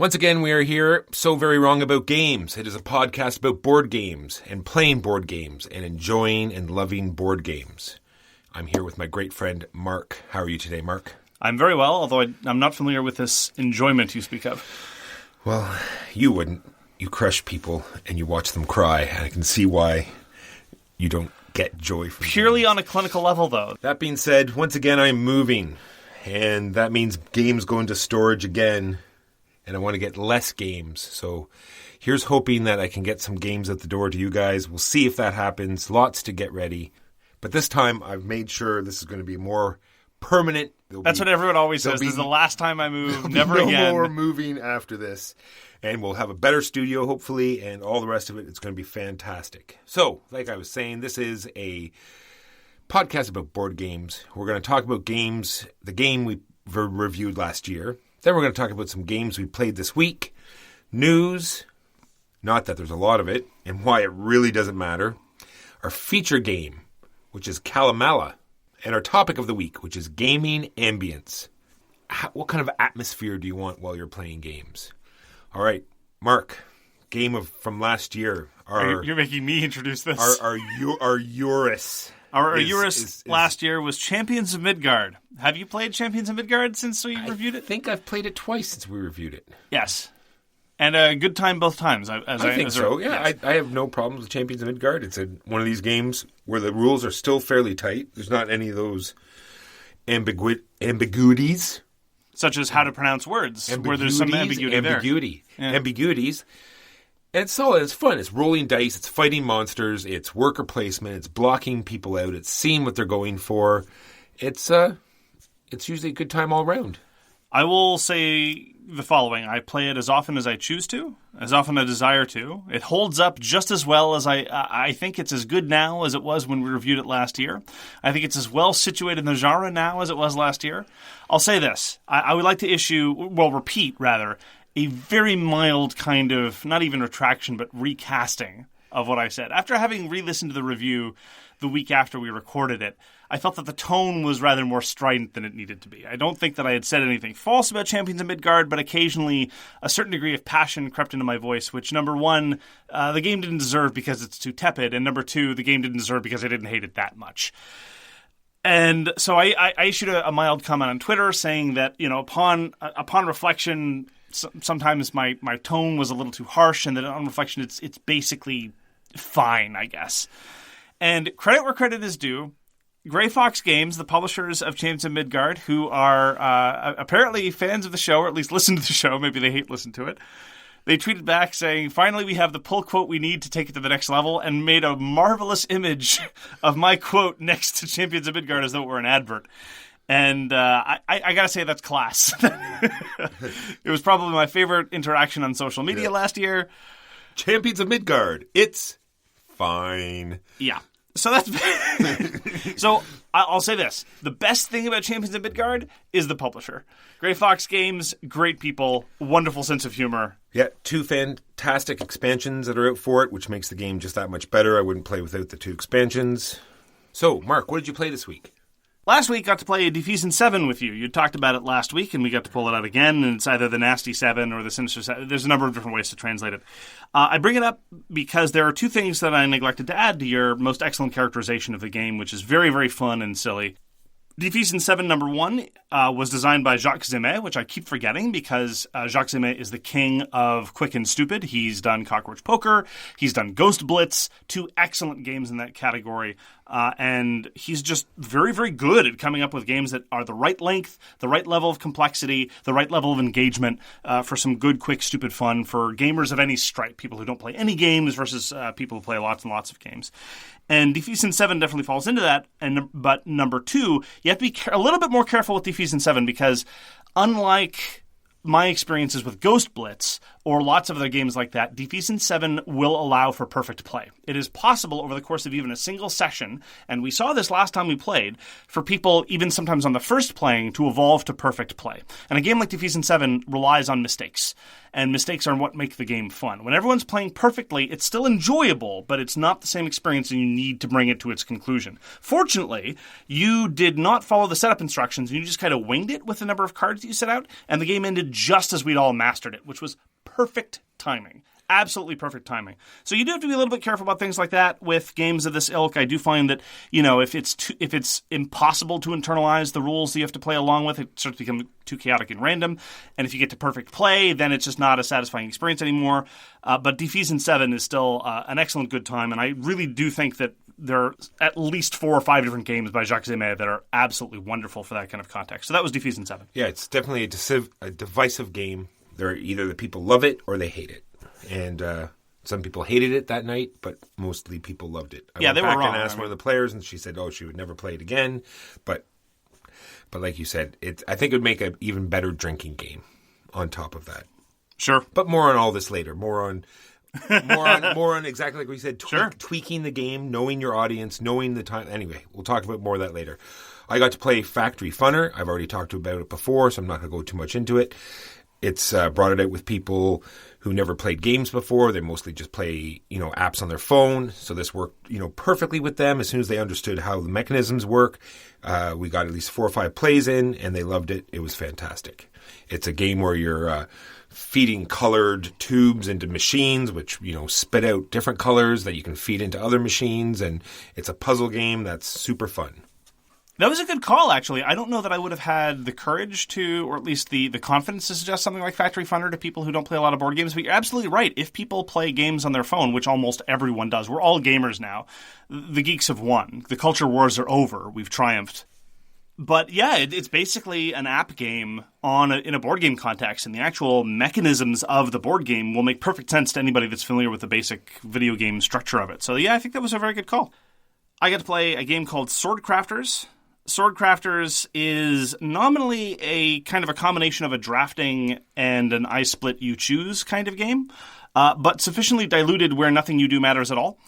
Once again, we are here, So Very Wrong About Games. It is a podcast about board games and playing board games and enjoying and loving board games. I'm here with my great friend, Mark. How are you today, Mark? I'm very well, although I'm not familiar with this enjoyment you speak of. Well, you wouldn't. You crush people and you watch them cry. And I can see why you don't get joy from Purely games. on a clinical level, though. That being said, once again, I'm moving. And that means games go into storage again. And I want to get less games. So here's hoping that I can get some games at the door to you guys. We'll see if that happens. Lots to get ready. But this time, I've made sure this is going to be more permanent. That's what everyone always says. This is the last time I move. Never no again. No more moving after this. And we'll have a better studio, hopefully. And all the rest of it, it's going to be fantastic. So, like I was saying, this is a podcast about board games. We're going to talk about games, the game we reviewed last year. Then we're going to talk about some games we played this week, news, not that there's a lot of it, and why it really doesn't matter, our feature game, which is Calimala, and our topic of the week, which is gaming ambience. What kind of atmosphere do you want while you're playing games? All right, Mark, game from last year. You're making me introduce this. Our AYURIS. Our AYURIS last year was Champions of Midgard. Have you played Champions of Midgard since we reviewed it? I think I've played it twice since we reviewed it. Yes. And a good time both times. I think so, yeah. Yes. I have no problems with Champions of Midgard. It's one of these games where the rules are still fairly tight. There's not any of those ambiguities. Such as how to pronounce words, where there's some ambiguity there. Yeah. Ambiguities. And it's solid. It's fun. It's rolling dice. It's fighting monsters. It's worker placement. It's blocking people out. It's seeing what they're going for. It's usually a good time all around. I will say the following. I play it as often as I choose to, as often as I desire to. It holds up just as well as I think it's as good now as it was when we reviewed it last year. I think it's as well situated in the genre now as it was last year. I'll say this. I would like to repeat, a very mild kind of, not even retraction, but recasting of what I said. After having re-listened to the review the week after we recorded it, I felt that the tone was rather more strident than it needed to be. I don't think that I had said anything false about Champions of Midgard, but occasionally a certain degree of passion crept into my voice, which, number one, the game didn't deserve because it's too tepid, and number two, the game didn't deserve because I didn't hate it that much. And so I issued a mild comment on Twitter saying that, upon reflection, sometimes my tone was a little too harsh, and that on reflection, it's basically fine, I guess. And credit where credit is due. Grey Fox Games, the publishers of Champions of Midgard, who are apparently fans of the show, or at least listen to the show, maybe they hate listen to it, they tweeted back saying, finally we have the pull quote we need to take it to the next level, and made a marvelous image of my quote next to Champions of Midgard as though it were an advert. And I gotta say, that's class. It was probably my favorite interaction on social media last year. Champions of Midgard. It's fine. Yeah. So that's so I'll say this. The best thing about Champions of Midgard is the publisher. Grey Fox Games, great people, wonderful sense of humor. Yeah, 2 fantastic expansions that are out for it, which makes the game just that much better. I wouldn't play without the 2 expansions. So, Mark, what did you play this week? Last week, got to play Die Fiesen 7 with you. You talked about it last week, and we got to pull it out again, and it's either the Nasty 7 or the Sinister 7. There's a number of different ways to translate it. I bring it up because there are 2 things that I neglected to add to your most excellent characterization of the game, which is very, very fun and silly. Die Fiesen 7 number 1 was designed by Jacques, which I keep forgetting because Jacques is the king of quick and stupid. He's done Cockroach Poker. He's done Ghost Blitz, 2 excellent games in that category. And he's just very, very good at coming up with games that are the right length, the right level of complexity, the right level of engagement for some good, quick, stupid fun for gamers of any stripe, people who don't play any games versus people who play lots and lots of games. And Die Fiesen 7 definitely falls into that. But number 2, you have to be a little bit more careful with Die Fiesen 7 because unlike my experiences with Ghost Blitz or lots of other games like that, Die Fiesen 7 will allow for perfect play. It is possible over the course of even a single session, and we saw this last time we played, for people, even sometimes on the first playing, to evolve to perfect play. And a game like Die Fiesen 7 relies on mistakes, and mistakes are what make the game fun. When everyone's playing perfectly, it's still enjoyable, but it's not the same experience, and you need to bring it to its conclusion. Fortunately, you did not follow the setup instructions, and you just kind of winged it with the number of cards that you set out, and the game ended just as we'd all mastered it, which was perfect timing. Absolutely perfect timing. So you do have to be a little bit careful about things like that with games of this ilk. I do find that, if it's impossible to internalize the rules that you have to play along with, it starts to become too chaotic and random. And if you get to perfect play, then it's just not a satisfying experience anymore. But Die Fiesen 7 is still an excellent good time, and I really do think that there are at least 4 or 5 different games by Jacques Zeimet that are absolutely wonderful for that kind of context. So that was Die Fiesen 7. Yeah, it's definitely a divisive game. Either the people love it or they hate it. And some people hated it that night, but mostly people loved it. I went back and asked one of the players, and she said, she would never play it again. But like you said, I think it would make an even better drinking game on top of that. Sure. But more on all this later. More on exactly like we said, tweaking the game, knowing your audience, knowing the time. Anyway, we'll talk about more of that later. I got to play Factory Funner. I've already talked about it before, so I'm not going to go too much into it. It's brought it out with people who never played games before. They mostly just play, apps on their phone. So this worked, perfectly with them. As soon as they understood how the mechanisms work, we got at least 4 or 5 plays in, and they loved it. It was fantastic. It's a game where you're feeding colored tubes into machines, which, spit out different colors that you can feed into other machines. And it's a puzzle game that's super fun. That was a good call, actually. I don't know that I would have had the courage to, or at least the confidence to suggest something like Factory Funner to people who don't play a lot of board games. But you're absolutely right. If people play games on their phone, which almost everyone does, we're all gamers now. The geeks have won. The culture wars are over. We've triumphed. But yeah, it's basically an app game in a board game context, and the actual mechanisms of the board game will make perfect sense to anybody that's familiar with the basic video game structure of it. So yeah, I think that was a very good call. I got to play a game called Swordcrafters. Swordcrafters is nominally a kind of a combination of a drafting and an I split you choose kind of game, but sufficiently diluted where nothing you do matters at all.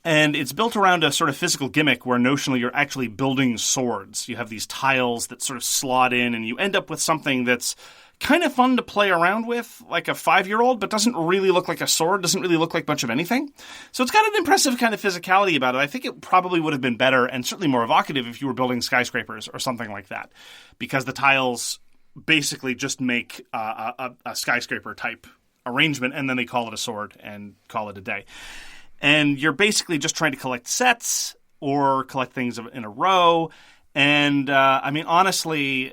And it's built around a sort of physical gimmick where notionally you're actually building swords. You have these tiles that sort of slot in, and you end up with something that's kind of fun to play around with, like a 5-year-old, but doesn't really look like a sword, doesn't really look like much of anything. So it's got an impressive kind of physicality about it. I think it probably would have been better and certainly more evocative if you were building skyscrapers or something like that, because the tiles basically just make a skyscraper type arrangement, and then they call it a sword and call it a day. And you're basically just trying to collect sets or collect things in a row. And, honestly,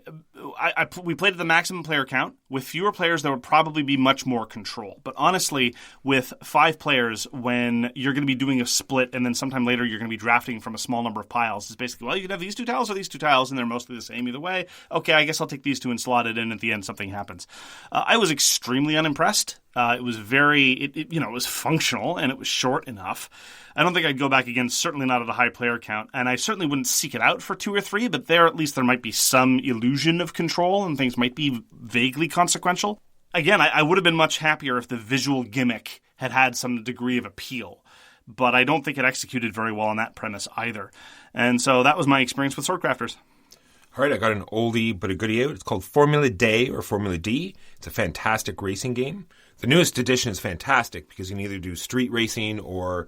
we played at the maximum player count. With fewer players, there would probably be much more control. But honestly, with 5 players, when you're going to be doing a split and then sometime later you're going to be drafting from a small number of piles, it's basically, you can have these 2 tiles or these 2 tiles, and they're mostly the same either way. Okay, I guess I'll take these 2 and slot it in. At the end, something happens. I was extremely unimpressed. It was it was functional, and it was short enough. I don't think I'd go back again, certainly not at a high player count, and I certainly wouldn't seek it out for 2 or 3, but at least there might be some illusion of control, and things might be vaguely consequential. Again, I would have been much happier if the visual gimmick had some degree of appeal, but I don't think it executed very well on that premise either. And so that was my experience with Swordcrafters. All right, I got an oldie but a goodie out. It's called Formula Day or Formula D. It's a fantastic racing game. The newest edition is fantastic because you can either do street racing or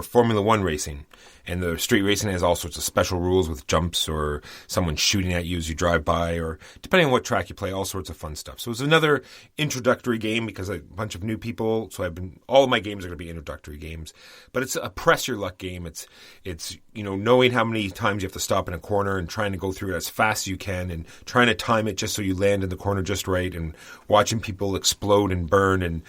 Formula One racing. And the street racing has all sorts of special rules with jumps or someone shooting at you as you drive by, or depending on what track you play, all sorts of fun stuff. So it's another introductory game because a bunch of new people. So all of my games are going to be introductory games, but it's a press your luck game. It's knowing how many times you have to stop in a corner and trying to go through it as fast as you can and trying to time it just so you land in the corner just right and watching people explode and burn. And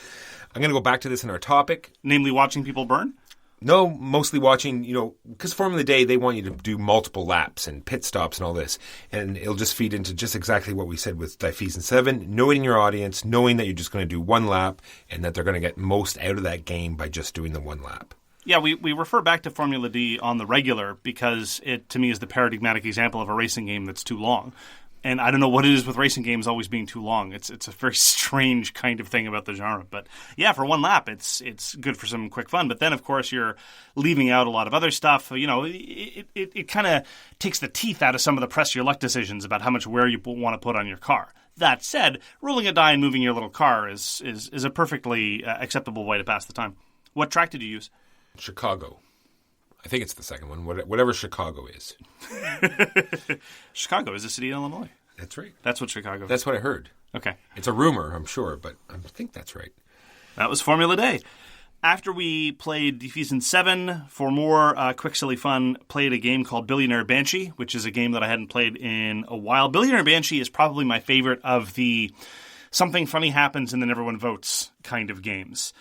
I'm going to go back to this in our topic. Namely, watching people burn? No, mostly watching, because Formula Day, they want you to do multiple laps and pit stops and all this. And it'll just feed into just exactly what we said with Die Fiesen 7, knowing your audience, knowing that you're just going to do 1 lap and that they're going to get most out of that game by just doing the 1 lap. Yeah, we refer back to Formula D on the regular because it, to me, is the paradigmatic example of a racing game that's too long. And I don't know what it is with racing games always being too long. It's a very strange kind of thing about the genre. But yeah, for 1 lap, it's good for some quick fun. But then, of course, you're leaving out a lot of other stuff. It kind of takes the teeth out of some of the press your luck decisions about how much wear you want to put on your car. That said, rolling a die and moving your little car is a perfectly acceptable way to pass the time. What track did you use? Chicago. I think it's the second one, whatever Chicago is. Chicago is a city in Illinois. That's right. That's what Chicago is. That's what I heard. Okay. It's a rumor, I'm sure, but I think that's right. That was Formula Day. After we played Fiesen 7, for more quick, silly fun, played a game called Billionaire Banshee, which is a game that I hadn't played in a while. Billionaire Banshee is probably my favorite of the something funny happens and then everyone votes kind of games.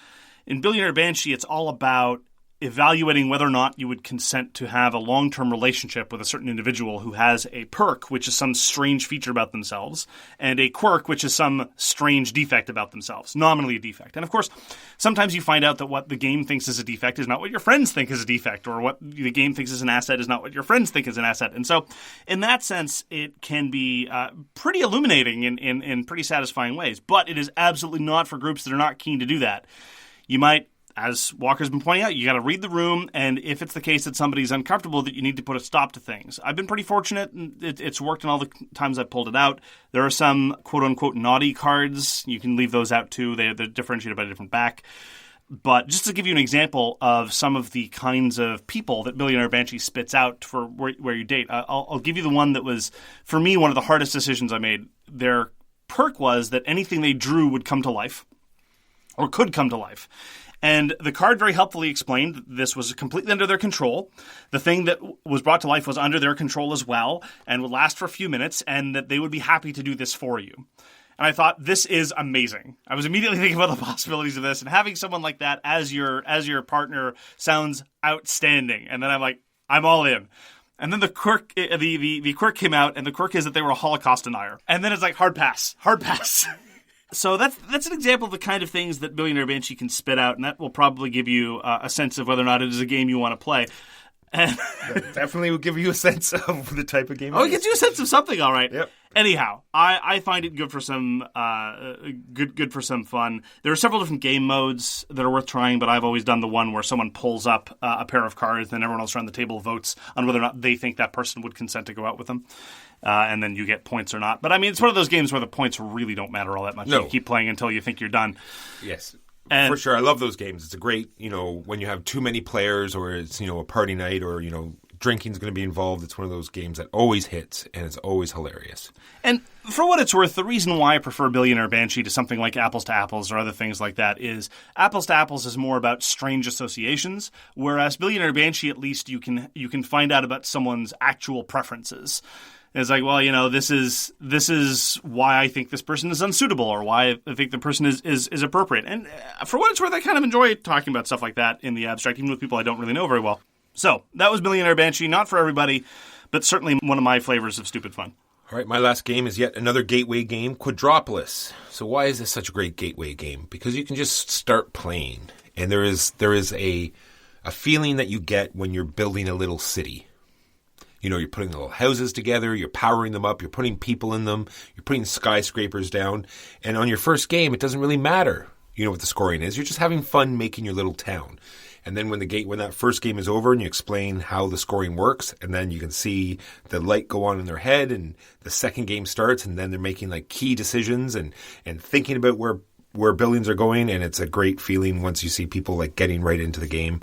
In Billionaire Banshee, it's all about evaluating whether or not you would consent to have a long-term relationship with a certain individual who has a perk, which is some strange feature about themselves, and a quirk, which is some strange defect about themselves, nominally a defect. And of course, sometimes you find out that what the game thinks is a defect is not what your friends think is a defect, or what the game thinks is an asset is not what your friends think is an asset. And so, in that sense, it can be pretty illuminating in pretty satisfying ways, but it is absolutely not for groups that are not keen to do that. You might, as Walker's been pointing out, you got to read the room, and if it's the case that somebody's uncomfortable, that you need to put a stop to things. I've been pretty fortunate, and it's worked in all the times I've pulled it out. There are some quote-unquote naughty cards. You can leave those out, too. They're differentiated by a different back. But just to give you an example of some of the kinds of people that Billionaire Banshee spits out for where you date, I'll give you the one that was, for me, one of the hardest decisions I made. Their perk was that anything they drew would come to life, or could come to life. And the card very helpfully explained that this was completely under their control. The thing that was brought to life was under their control as well and would last for a few minutes, and that they would be happy to do this for you. And I thought, this is amazing. I was immediately thinking about the possibilities of this, and having someone like that as your partner sounds outstanding. And then I'm like, I'm all in. And then the quirk came out, and the quirk is that they were a Holocaust denier. And then it's like, hard pass. So that's an example of the kind of things that Billionaire Banshee can spit out, and that will probably give you a sense of whether or not it is a game you want to play. And that definitely will give you a sense of the type of game. It gives you a sense of something, all right. Yep. Anyhow, I find it good for some good for some fun. There are several different game modes that are worth trying, but I've always done the one where someone pulls up a pair of cards, and everyone else around the table votes on whether or not they think that person would consent to go out with them. And then you get points or not. But I mean, it's one of those games where the points really don't matter all that much. No. You keep playing until you think you're done. Yes. And for sure. I love those games. It's a great, when you have too many players or it's, a party night or, drinking's going to be involved. It's one of those games that always hits and it's always hilarious. And for what it's worth, the reason why I prefer Billionaire Banshee to something like Apples to Apples or other things like that is Apples to Apples is more about strange associations, whereas Billionaire Banshee, at least you can find out about someone's actual preferences. It's like, well, this is why I think this person is unsuitable, or why I think the person is appropriate. And for what it's worth, I kind of enjoy talking about stuff like that in the abstract, even with people I don't really know very well. So that was Billionaire Banshee, not for everybody, but certainly one of my flavors of stupid fun. All right, my last game is yet another gateway game, Quadropolis. So why is this such a great gateway game? Because you can just start playing, and there is a feeling that you get when you're building a little city. You're putting little houses together, you're powering them up, you're putting people in them, you're putting skyscrapers down. And on your first game, it doesn't really matter, what the scoring is. You're just having fun making your little town. And then when that first game is over and you explain how the scoring works, and then you can see the light go on in their head, and the second game starts, and then they're making like key decisions and thinking about where buildings are going. And it's a great feeling once you see people like getting right into the game.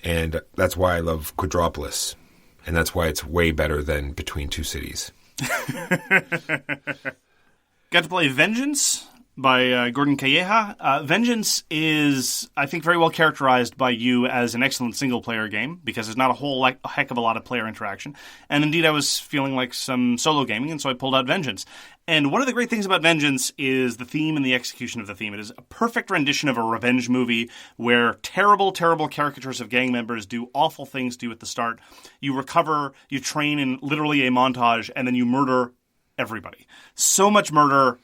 And that's why I love Quadropolis. And that's why it's way better than Between Two Cities. Got to play Vengeance by Gordon Calleja. Vengeance is, I think, very well characterized by you as an excellent single-player game, because there's not a heck of a lot of player interaction. And indeed, I was feeling like some solo gaming, and so I pulled out Vengeance. And one of the great things about Vengeance is the theme and the execution of the theme. It is a perfect rendition of a revenge movie where terrible, terrible caricatures of gang members do awful things to you at the start. You recover, you train in literally a montage, and then you murder everybody. So much murder.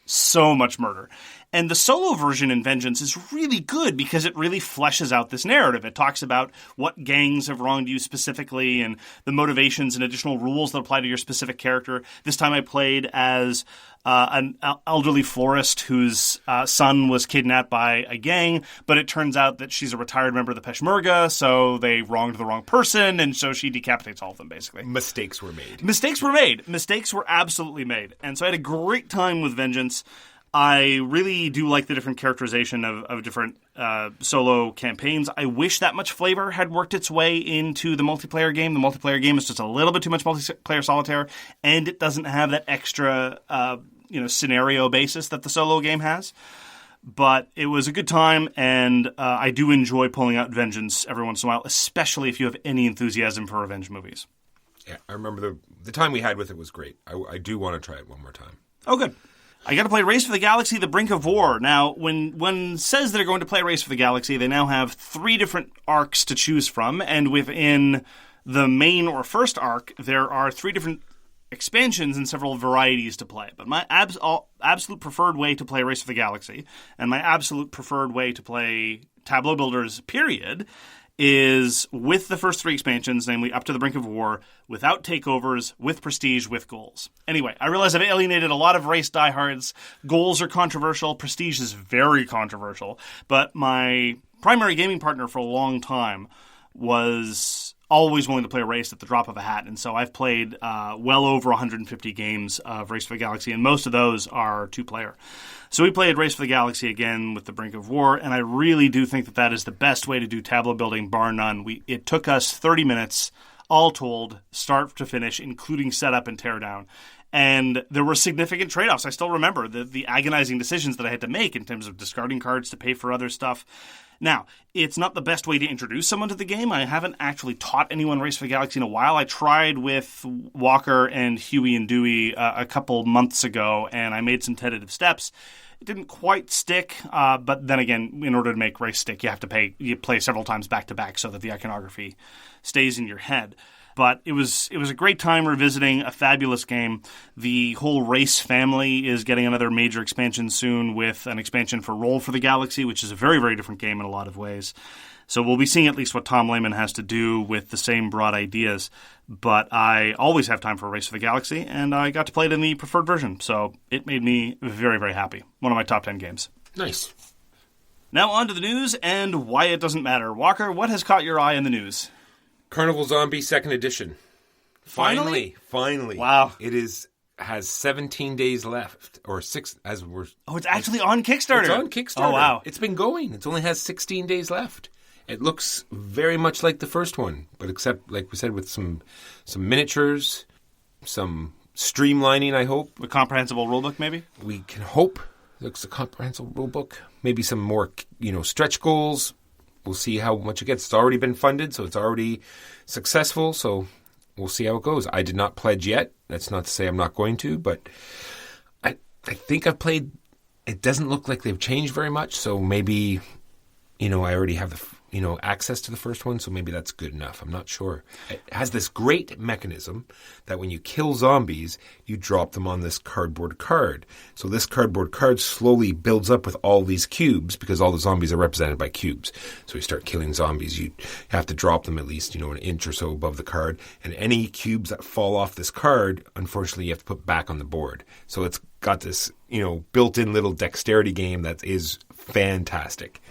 And the solo version in Vengeance is really good because it really fleshes out this narrative. It talks about what gangs have wronged you specifically and the motivations and additional rules that apply to your specific character. This time I played as an elderly florist whose son was kidnapped by a gang, but it turns out that she's a retired member of the Peshmerga, so they wronged the wrong person, and so she decapitates all of them, basically. Mistakes were made. Mistakes were absolutely made. And so I had a great time with Vengeance. I really do like the different characterization of different solo campaigns. I wish that much flavor had worked its way into the multiplayer game. The multiplayer game is just a little bit too much multiplayer solitaire, and it doesn't have that extra scenario basis that the solo game has. But it was a good time, and I do enjoy pulling out Vengeance every once in a while, especially if you have any enthusiasm for revenge movies. Yeah, I remember the time we had with it was great. I do want to try it one more time. Oh, good. I got to play Race for the Galaxy, The Brink of War. Now, when one says they're going to play Race for the Galaxy, they now have 3 different arcs to choose from, and within the main or first arc, there are 3 different expansions and several varieties to play. But my absolute preferred way to play Race for the Galaxy, and my absolute preferred way to play Tableau Builders, period, is with the first 3 expansions, namely Up to the Brink of War, without takeovers, with prestige, with goals. Anyway, I realize I've alienated a lot of race diehards. Goals are controversial. Prestige is very controversial. But my primary gaming partner for a long time was always willing to play a race at the drop of a hat. And so I've played well over 150 games of Race for the Galaxy, and most of those are 2-player. So we played Race for the Galaxy again with the Brink of War, and I really do think that is the best way to do tableau building, bar none. It took us 30 minutes, all told, start to finish, including setup and teardown. And there were significant trade-offs. I still remember the agonizing decisions that I had to make in terms of discarding cards to pay for other stuff. Now, it's not the best way to introduce someone to the game. I haven't actually taught anyone Race for the Galaxy in a while. I tried with Walker and Huey and Dewey a couple months ago, and I made some tentative steps. It didn't quite stick, but then again, in order to make race stick, you play several times back-to-back so that the iconography stays in your head. But it was a great time revisiting a fabulous game. The whole race family is getting another major expansion soon with an expansion for Roll for the Galaxy, which is a very, very different game in a lot of ways. So we'll be seeing at least what Tom Lehman has to do with the same broad ideas. But I always have time for Race for the Galaxy, and I got to play it in the preferred version. So it made me very, very happy. One of my top 10 games. Nice. Now on to the news and why it doesn't matter. Walker, what has caught your eye in the news? Carnival Zombie 2nd Edition. Finally. Wow. It has 17 days left, or 6 as we're... Oh, it's actually on Kickstarter. It's on Kickstarter. Oh, wow. It's been going. It only has 16 days left. It looks very much like the first one, but except, like we said, with some miniatures, some streamlining, I hope. A comprehensible rulebook, maybe? We can hope. It looks a comprehensible rulebook. Maybe some more, stretch goals. We'll see how much it gets. It's already been funded, so it's already successful, so we'll see how it goes. I did not pledge yet. That's not to say I'm not going to, but I think I've played. It doesn't look like they've changed very much, so maybe, I already have the access to the first one, so maybe that's good enough. I'm not sure. It has this great mechanism that when you kill zombies, you drop them on this cardboard card. So this cardboard card slowly builds up with all these cubes because all the zombies are represented by cubes. So you start killing zombies, you have to drop them at least, an inch or so above the card. And any cubes that fall off this card, unfortunately, you have to put back on the board. So it's got this, built-in little dexterity game that is fantastic.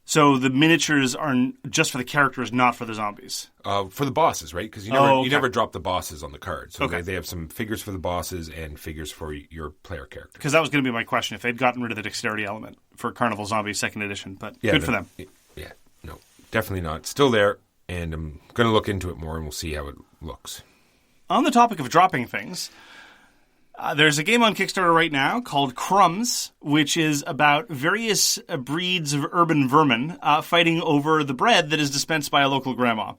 So the miniatures are just for the characters, not for the zombies? For the bosses, right? Because you never drop the bosses on the card. So they have some figures for the bosses and figures for your player character. Because that was going to be my question, if they'd gotten rid of the dexterity element for Carnival Zombie 2nd Edition. But good for them. Yeah, no, definitely not. It's still there, and I'm going to look into it more, and we'll see how it looks. On the topic of dropping things... there's a game on Kickstarter right now called Crumbs, which is about various breeds of urban vermin fighting over the bread that is dispensed by a local grandma.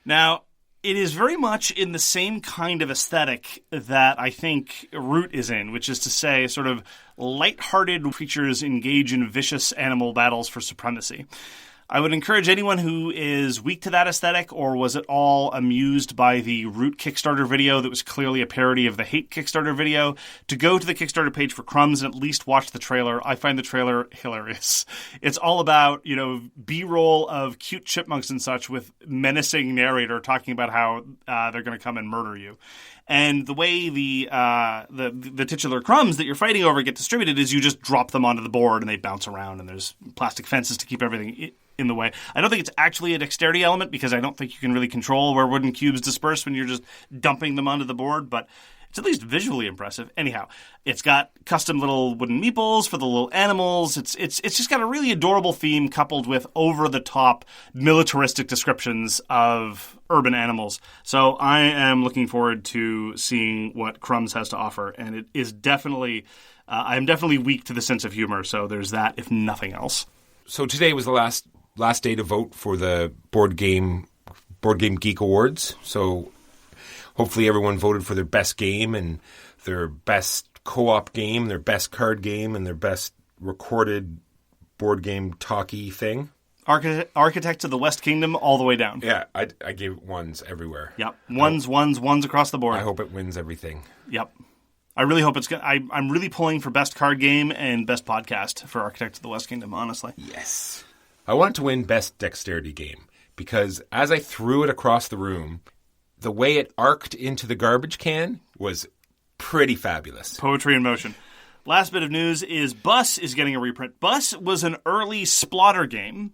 Now, it is very much in the same kind of aesthetic that I think Root is in, which is to say sort of lighthearted creatures engage in vicious animal battles for supremacy. I would encourage anyone who is weak to that aesthetic or was at all amused by the Root Kickstarter video that was clearly a parody of the Hate Kickstarter video to go to the Kickstarter page for Crumbs and at least watch the trailer. I find the trailer hilarious. It's all about, B-roll of cute chipmunks and such with menacing narrator talking about how they're going to come and murder you. And the way the titular crumbs that you're fighting over get distributed is you just drop them onto the board and they bounce around and there's plastic fences to keep everything in the way. I don't think it's actually a dexterity element because I don't think you can really control where wooden cubes disperse when you're just dumping them onto the board, but It's at least visually impressive. Anyhow, it's got custom little wooden meeples for the little animals. It's just got a really adorable theme coupled with over-the-top militaristic descriptions of urban animals. So I am looking forward to seeing what Crumbs has to offer, and it is definitely... I am definitely weak to the sense of humor, so there's that, if nothing else. So today was the last day to vote for the Board Game Geek Awards. So hopefully everyone voted for their best game and their best co-op game, their best card game, and their best recorded board game talkie thing. Architects of the West Kingdom all the way down. Yeah, I gave ones everywhere. Yep. Ones across the board. I hope it wins everything. Yep. I really hope it's good. I'm really pulling for best card game and best podcast for Architects of the West Kingdom, honestly. Yes. I want it to win best dexterity game because as I threw it across the room, the way it arced into the garbage can was pretty fabulous. Poetry in motion. Last bit of news is Bus is getting a reprint. Bus was an early Splotter game.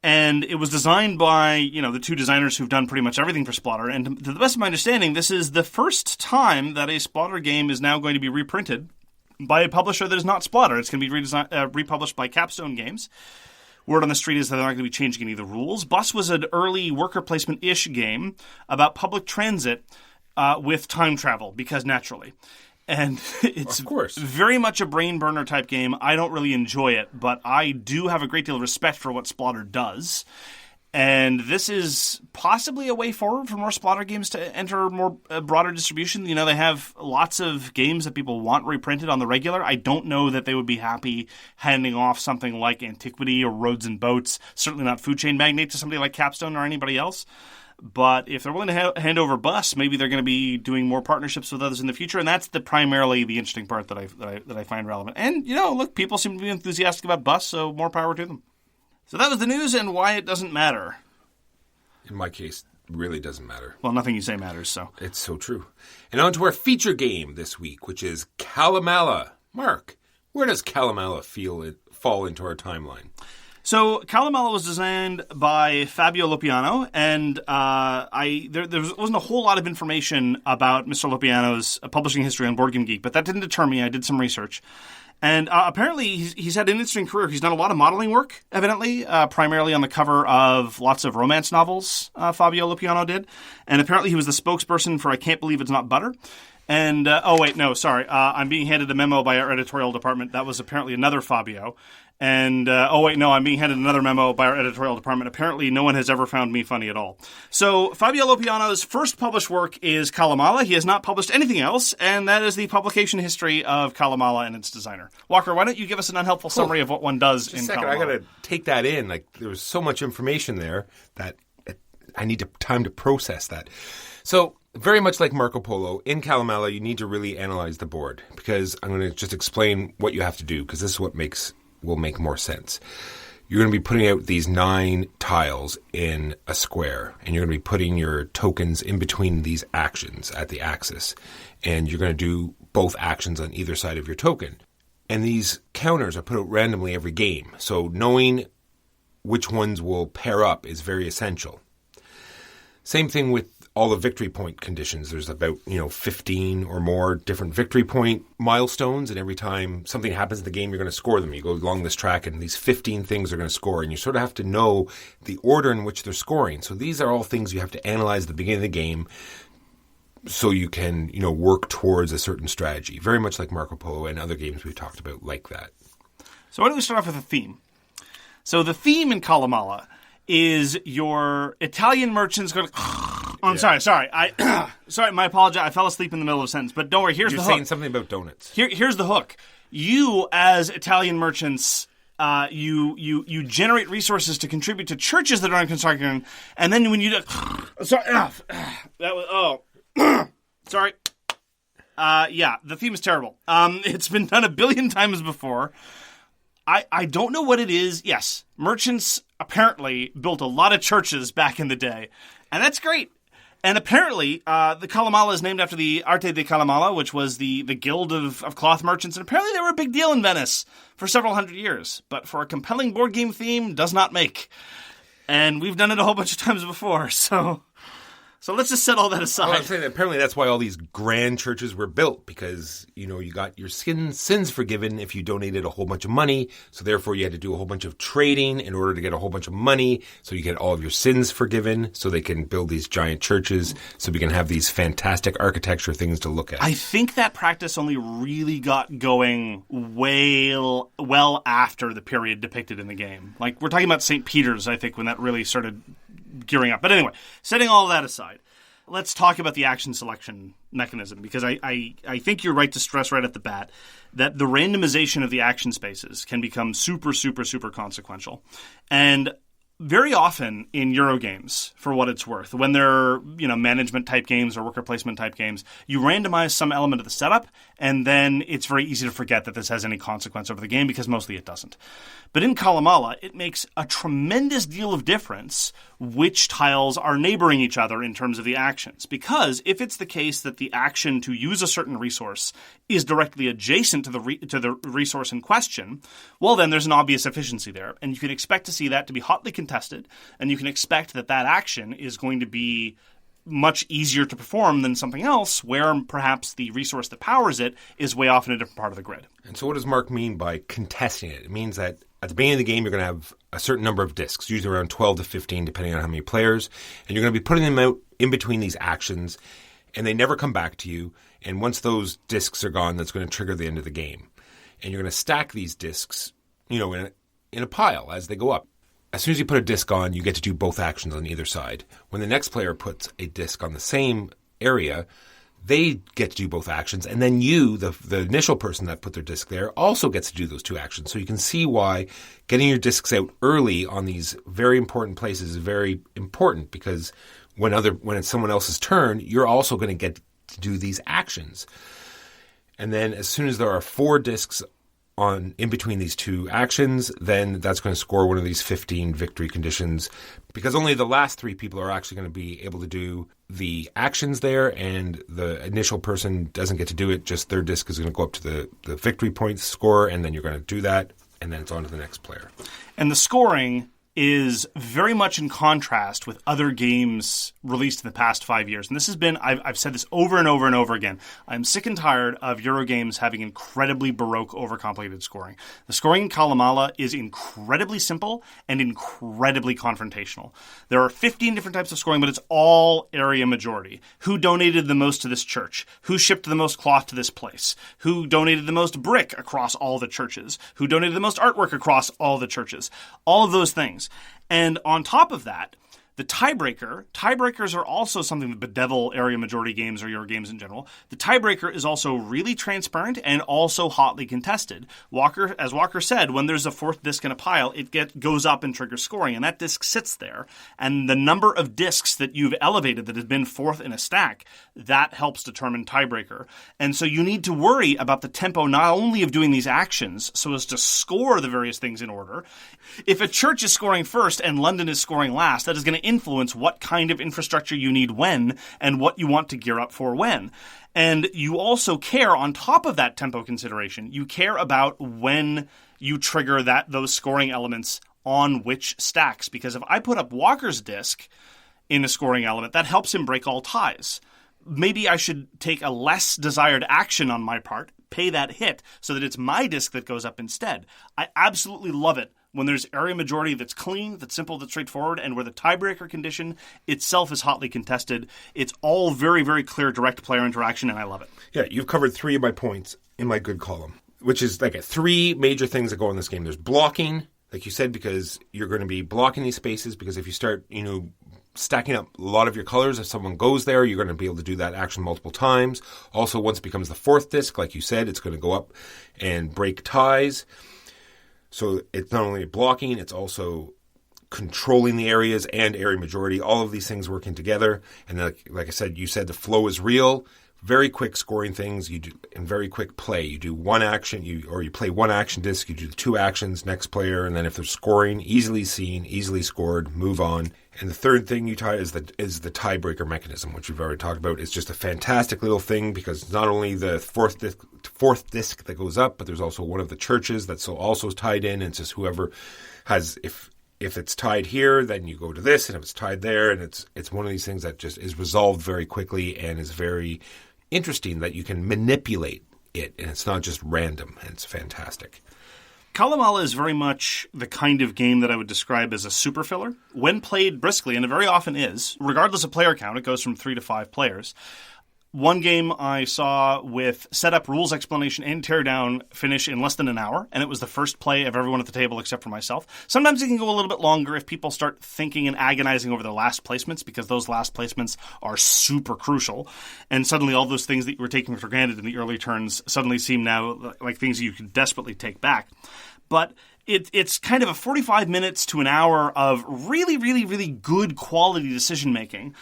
And it was designed by, the two designers who've done pretty much everything for Splotter. And to the best of my understanding, this is the first time that a Splotter game is now going to be reprinted by a publisher that is not Splotter. It's going to be republished by Capstone Games. Word on the street is that they're not going to be changing any of the rules. Bus was an early worker placement-ish game about public transit with time travel, because naturally. And it's very much a brain burner type game. I don't really enjoy it, but I do have a great deal of respect for what Splotter does. And this is possibly a way forward for more Splotter games to enter more broader distribution. They have lots of games that people want reprinted on the regular. I don't know that they would be happy handing off something like Antiquity or Roads and Boats, certainly not Food Chain Magnate, to somebody like Capstone or anybody else. But if they're willing to hand over Bus, maybe they're going to be doing more partnerships with others in the future, and that's primarily the interesting part that I find relevant. And look, people seem to be enthusiastic about Bus, so more power to them. So that was the news and why it doesn't matter. In my case, it really doesn't matter. Well, nothing you say matters, so it's so true. And on to our feature game this week, which is Calimala. Mark, where does Calimala fall into our timeline? So Calimala was designed by Fabio Lopiano, and there wasn't a whole lot of information about Mr. Lopiano's publishing history on Board Game Geek, but that didn't deter me. I did some research. And apparently he's had an interesting career. He's done a lot of modeling work, evidently, primarily on the cover of lots of romance novels, Fabio Lopiano did. And apparently he was the spokesperson for I Can't Believe It's Not Butter. And, I'm being handed a memo by our editorial department. That was apparently another Fabio. And, I'm being handed another memo by our editorial department. Apparently, no one has ever found me funny at all. So, Fabio Lopiano's first published work is Calimala. He has not published anything else, and that is the publication history of Calimala and its designer. Walker, why don't you give us an unhelpful summary of what one does in Calimala? I got to take that in. There was so much information there that I need time to process that. So, very much like Marco Polo, in Calimala, you need to really analyze the board, because I'm going to just explain what you have to do, because this is what will make more sense. You're going to be putting out these 9 tiles in a square, and you're going to be putting your tokens in between these actions at the axis, and you're going to do both actions on either side of your token. And these counters are put out randomly every game, so knowing which ones will pair up is very essential. Same thing with all the victory point conditions. There's about 15 or more different victory point milestones, and every time something happens in the game, you're going to score them. You go along this track, and these 15 things are going to score, and you sort of have to know the order in which they're scoring. So these are all things you have to analyze at the beginning of the game, so you can work towards a certain strategy. Very much like Marco Polo and other games we've talked about like that. So why don't we start off with a theme? So the theme in Calimala is your Italian merchants going to... I'm sorry. Sorry, my apology. I fell asleep in the middle of a sentence. But don't worry, here's the hook. You're saying something about donuts. Here's the hook. You, as Italian merchants, you generate resources to contribute to churches that are on construction, and then when you do... Sorry. The theme is terrible. It's been done 1 billion times before. I don't know what it is. Yes, merchants apparently built a lot of churches back in the day, and that's great. And apparently, the Calimala is named after the Arte di Calimala, which was the guild of cloth merchants. And apparently they were a big deal in Venice for several hundred years. But for a compelling board game theme, does not make. And we've done it a whole bunch of times before. So So let's just set all that aside. Well, I'm saying that apparently that's why all these grand churches were built, because, you got your sins forgiven if you donated a whole bunch of money. So therefore you had to do a whole bunch of trading in order to get a whole bunch of money. So you get all of your sins forgiven so they can build these giant churches so we can have these fantastic architecture things to look at. I think that practice only really got going well after the period depicted in the game. Like, we're talking about St. Peter's, I think, when that really started gearing up. But anyway, setting all of that aside, let's talk about the action selection mechanism, because I think you're right to stress right at the bat that the randomization of the action spaces can become super, super, super consequential. And very often in Eurogames, for what it's worth, when they're, management type games or worker placement type games, you randomize some element of the setup, and then it's very easy to forget that this has any consequence over the game, because mostly it doesn't. But in Calimala, it makes a tremendous deal of difference which tiles are neighboring each other in terms of the actions. Because if it's the case that the action to use a certain resource is directly adjacent to the resource in question, well, then there's an obvious efficiency there. And you can expect to see that to be hotly contested, and you can expect that action is going to be much easier to perform than something else where perhaps the resource that powers it is way off in a different part of the grid. And so what does Mark mean by contesting it? It means that at the beginning of the game, you're going to have a certain number of discs, usually around 12 to 15, depending on how many players, and you're going to be putting them out in between these actions, and they never come back to you. And once those discs are gone, that's going to trigger the end of the game. And you're going to stack these discs, in a pile as they go up. As soon as you put a disc on, you get to do both actions on either side. When the next player puts a disc on the same area, they get to do both actions. And then you, the initial person that put their disc there, also gets to do those two actions. So you can see why getting your discs out early on these very important places is very important, because when it's someone else's turn, you're also going to get to do these actions. And then as soon as there are 4 discs in between these two actions, then that's going to score one of these 15 victory conditions, because only the last 3 people are actually going to be able to do the actions there, and the initial person doesn't get to do it. Just their disc is going to go up to the victory points score, and then you're going to do that, and then it's on to the next player. And the scoring is very much in contrast with other games released in the past 5 years. And this has been, I've said this over and over and over again, I'm sick and tired of Eurogames having incredibly Baroque, overcomplicated scoring. The scoring in Calimala is incredibly simple and incredibly confrontational. There are 15 different types of scoring, but it's all area majority. Who donated the most to this church? Who shipped the most cloth to this place? Who donated the most brick across all the churches? Who donated the most artwork across all the churches? All of those things. And on top of that, the tiebreakers are also something that bedevil area majority games or Euro games in general. The tiebreaker is also really transparent and also hotly contested. As Walker said, when there's a 4th disc in a pile, it goes up and triggers scoring, and that disc sits there. And the number of discs that you've elevated that has been 4th in a stack, that helps determine tiebreaker. And so you need to worry about the tempo not only of doing these actions so as to score the various things in order. If a church is scoring first and London is scoring last, that is going to influence what kind of infrastructure you need when and what you want to gear up for when. And you also care, on top of that tempo consideration, you care about when you trigger those scoring elements on which stacks. Because if I put up Walker's disc in a scoring element, that helps him break all ties. Maybe I should take a less desired action on my part, pay that hit, so that it's my disc that goes up instead. I absolutely love it when there's area majority that's clean, that's simple, that's straightforward, and where the tiebreaker condition itself is hotly contested. It's all very, very clear direct player interaction, and I love it. Yeah, you've covered 3 of my points in my good column, which is like 3 major things that go in this game. There's blocking, like you said, because you're going to be blocking these spaces, because if you start, stacking up a lot of your colors, if someone goes there, you're going to be able to do that action multiple times. Also, once it becomes the 4th disc, like you said, it's going to go up and break ties. So it's not only blocking, it's also controlling the areas and area majority. All of these things working together. And like I said, you said the flow is real. Very quick scoring things you do, and very quick play. You do one action, you play one action disc, you do the 2 actions, next player, and then if they're scoring, easily seen, easily scored, move on. And the third thing you tie is the tiebreaker mechanism, which we've already talked about. It's just a fantastic little thing, because it's not only the 4th disc that goes up, but there's also one of the churches that's also tied in, and it's just whoever has, if if it's tied here, then you go to this, and if it's tied there, and it's one of these things that just is resolved very quickly and is very interesting that you can manipulate it, and it's not just random, and it's fantastic. Calimala is very much the kind of game that I would describe as a super filler. When played briskly, and it very often is, regardless of player count, it goes from 3 to 5 players. One game I saw with setup, rules explanation, and teardown finish in less than an hour, and it was the first play of everyone at the table except for myself. Sometimes it can go a little bit longer if people start thinking and agonizing over their last placements, because those last placements are super crucial, and suddenly all those things that you were taking for granted in the early turns suddenly seem now like things you can desperately take back. But it's kind of a 45 minutes to an hour of really, really, really good quality decision-making.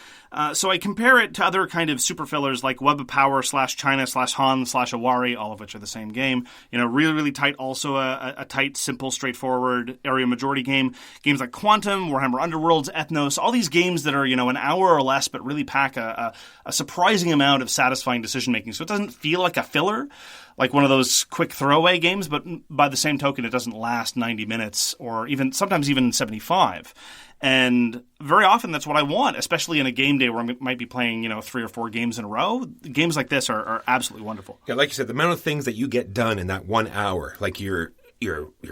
So I compare it to other kind of super fillers like Web of Power / China / Han / Awari, all of which are the same game. Really, really tight, also a tight, simple, straightforward area majority game. Games like Quantum, Warhammer Underworlds, Ethnos, all these games that are, an hour or less but really pack a surprising amount of satisfying decision-making. So it doesn't feel like a filler, like one of those quick throwaway games, but by the same token, it doesn't last 90 minutes or sometimes even 75. And very often that's what I want, especially in a game day where I might be playing, 3 or 4 games in a row. Games like this are absolutely wonderful. Yeah, like you said, the amount of things that you get done in that 1 hour, like you're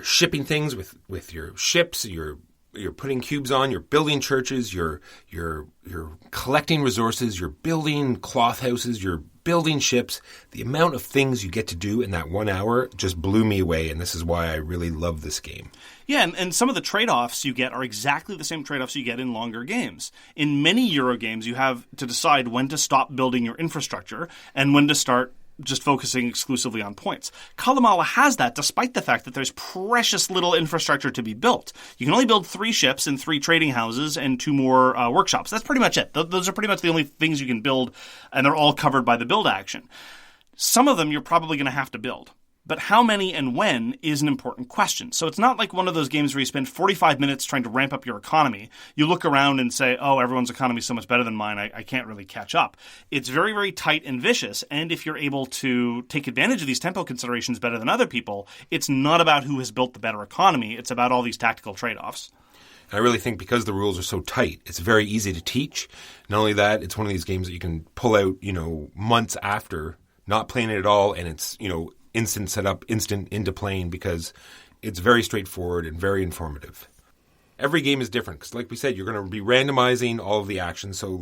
shipping things with your ships, you're putting cubes on, you're building churches, you're collecting resources, you're building cloth houses, you're building ships. The amount of things you get to do in that 1 hour just blew me away, and this is why I really love this game. Yeah, and some of the trade-offs you get are exactly the same trade-offs you get in longer games. In many Euro games, you have to decide when to stop building your infrastructure and when to start just focusing exclusively on points. Calimala has that, despite the fact that there's precious little infrastructure to be built. You can only build 3 ships and 3 trading houses and 2 more workshops. That's pretty much it. Those are pretty much the only things you can build, and they're all covered by the build action. Some of them you're probably going to have to build. But how many and when is an important question. So it's not like one of those games where you spend 45 minutes trying to ramp up your economy. You look around and say, oh, everyone's economy is so much better than mine, I can't really catch up. It's very, very tight and vicious, and if you're able to take advantage of these tempo considerations better than other people, it's not about who has built the better economy, it's about all these tactical trade-offs. I really think because the rules are so tight, it's very easy to teach. Not only that, it's one of these games that you can pull out, months after not playing it at all, and it's, instant setup, instant into playing, because it's very straightforward and very informative. Every game is different because, like we said, you're going to be randomizing all of the actions. So,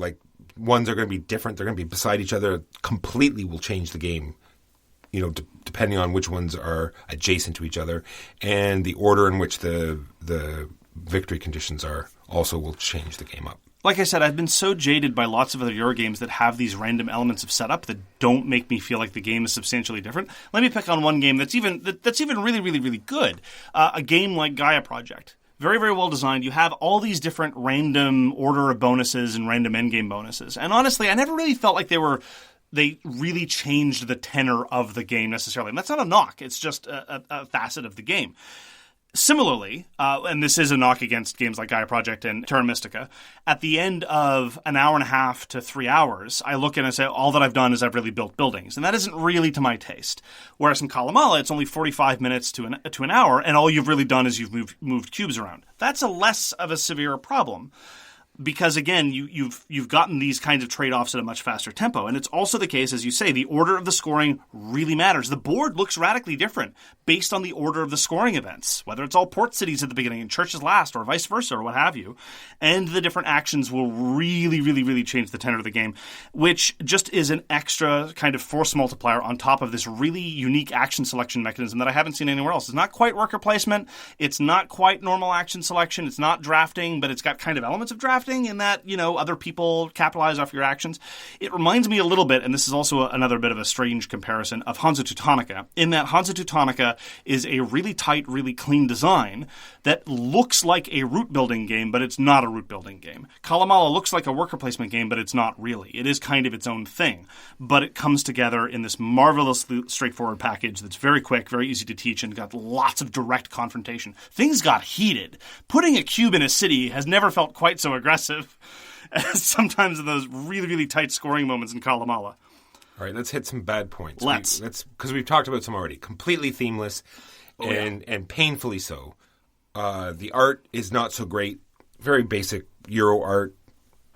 ones are going to be different. They're going to be beside each other. Completely will change the game, depending on which ones are adjacent to each other. And the order in which the victory conditions are also will change the game up. Like I said, I've been so jaded by lots of other Euro games that have these random elements of setup that don't make me feel like the game is substantially different. Let me pick on one game that's even really, really, really good. A game like Gaia Project. Very, very well designed. You have all these different random order of bonuses and random endgame bonuses. And honestly, I never really felt like they really changed the tenor of the game necessarily. And that's not a knock. It's just a facet of the game. Similarly, and this is a knock against games like Gaia Project and Terra Mystica, at the end of an hour and a half to 3 hours, I look and I say, all that I've done is I've really built buildings. And that isn't really to my taste. Whereas in Calimala, it's only 45 minutes to an hour, and all you've really done is you've moved cubes around. That's a less of a severe problem. Because, again, you've gotten these kinds of trade-offs at a much faster tempo. And it's also the case, as you say, the order of the scoring really matters. The board looks radically different based on the order of the scoring events, whether it's all port cities at the beginning and churches last, or vice versa, or what have you. And the different actions will really, really, really change the tenor of the game, which just is an extra kind of force multiplier on top of this really unique action selection mechanism that I haven't seen anywhere else. It's not quite worker placement. It's not quite normal action selection. It's not drafting, but it's got kind of elements of drafting in that, other people capitalize off your actions. It reminds me a little bit, and this is also another bit of a strange comparison, of Hansa Teutonica, in that Hansa Teutonica is a really tight, really clean design that looks like a route building game, but it's not a route building game. Calimala looks like a worker placement game, but it's not really. It is kind of its own thing, but it comes together in this marvelously straightforward package that's very quick, very easy to teach, and got lots of direct confrontation. Things got heated. Putting a cube in a city has never felt quite so aggressive as sometimes in those really, really tight scoring moments in Calimala. All right, let's hit some bad points. Let's. Because we've talked about some already. Completely themeless and painfully so. The art is not so great. Very basic Euro art.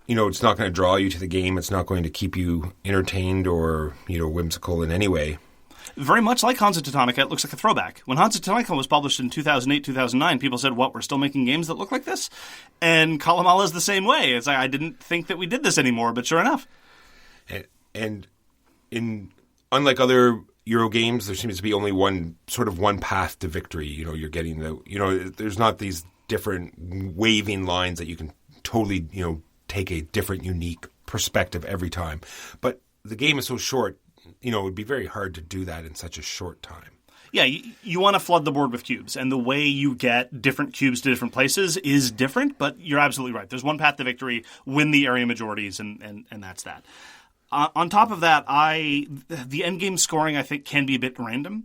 It's not going to draw you to the game. It's not going to keep you entertained or, whimsical in any way. Very much like Hansa Teutonica, it looks like a throwback. When Hansa Teutonica was published in 2008, 2009, people said, what, we're still making games that look like this? And Calimala is the same way. It's like, I didn't think that we did this anymore, but sure enough. And unlike other Euro games, there seems to be only one path to victory. You're getting there's not these different waving lines that you can totally, take a different, unique perspective every time. But the game is so short, it would be very hard to do that in such a short time. Yeah, you want to flood the board with cubes, and the way you get different cubes to different places is different, but you're absolutely right. There's one path to victory, win the area majorities, and that's that. On top of that, the endgame scoring, I think, can be a bit random.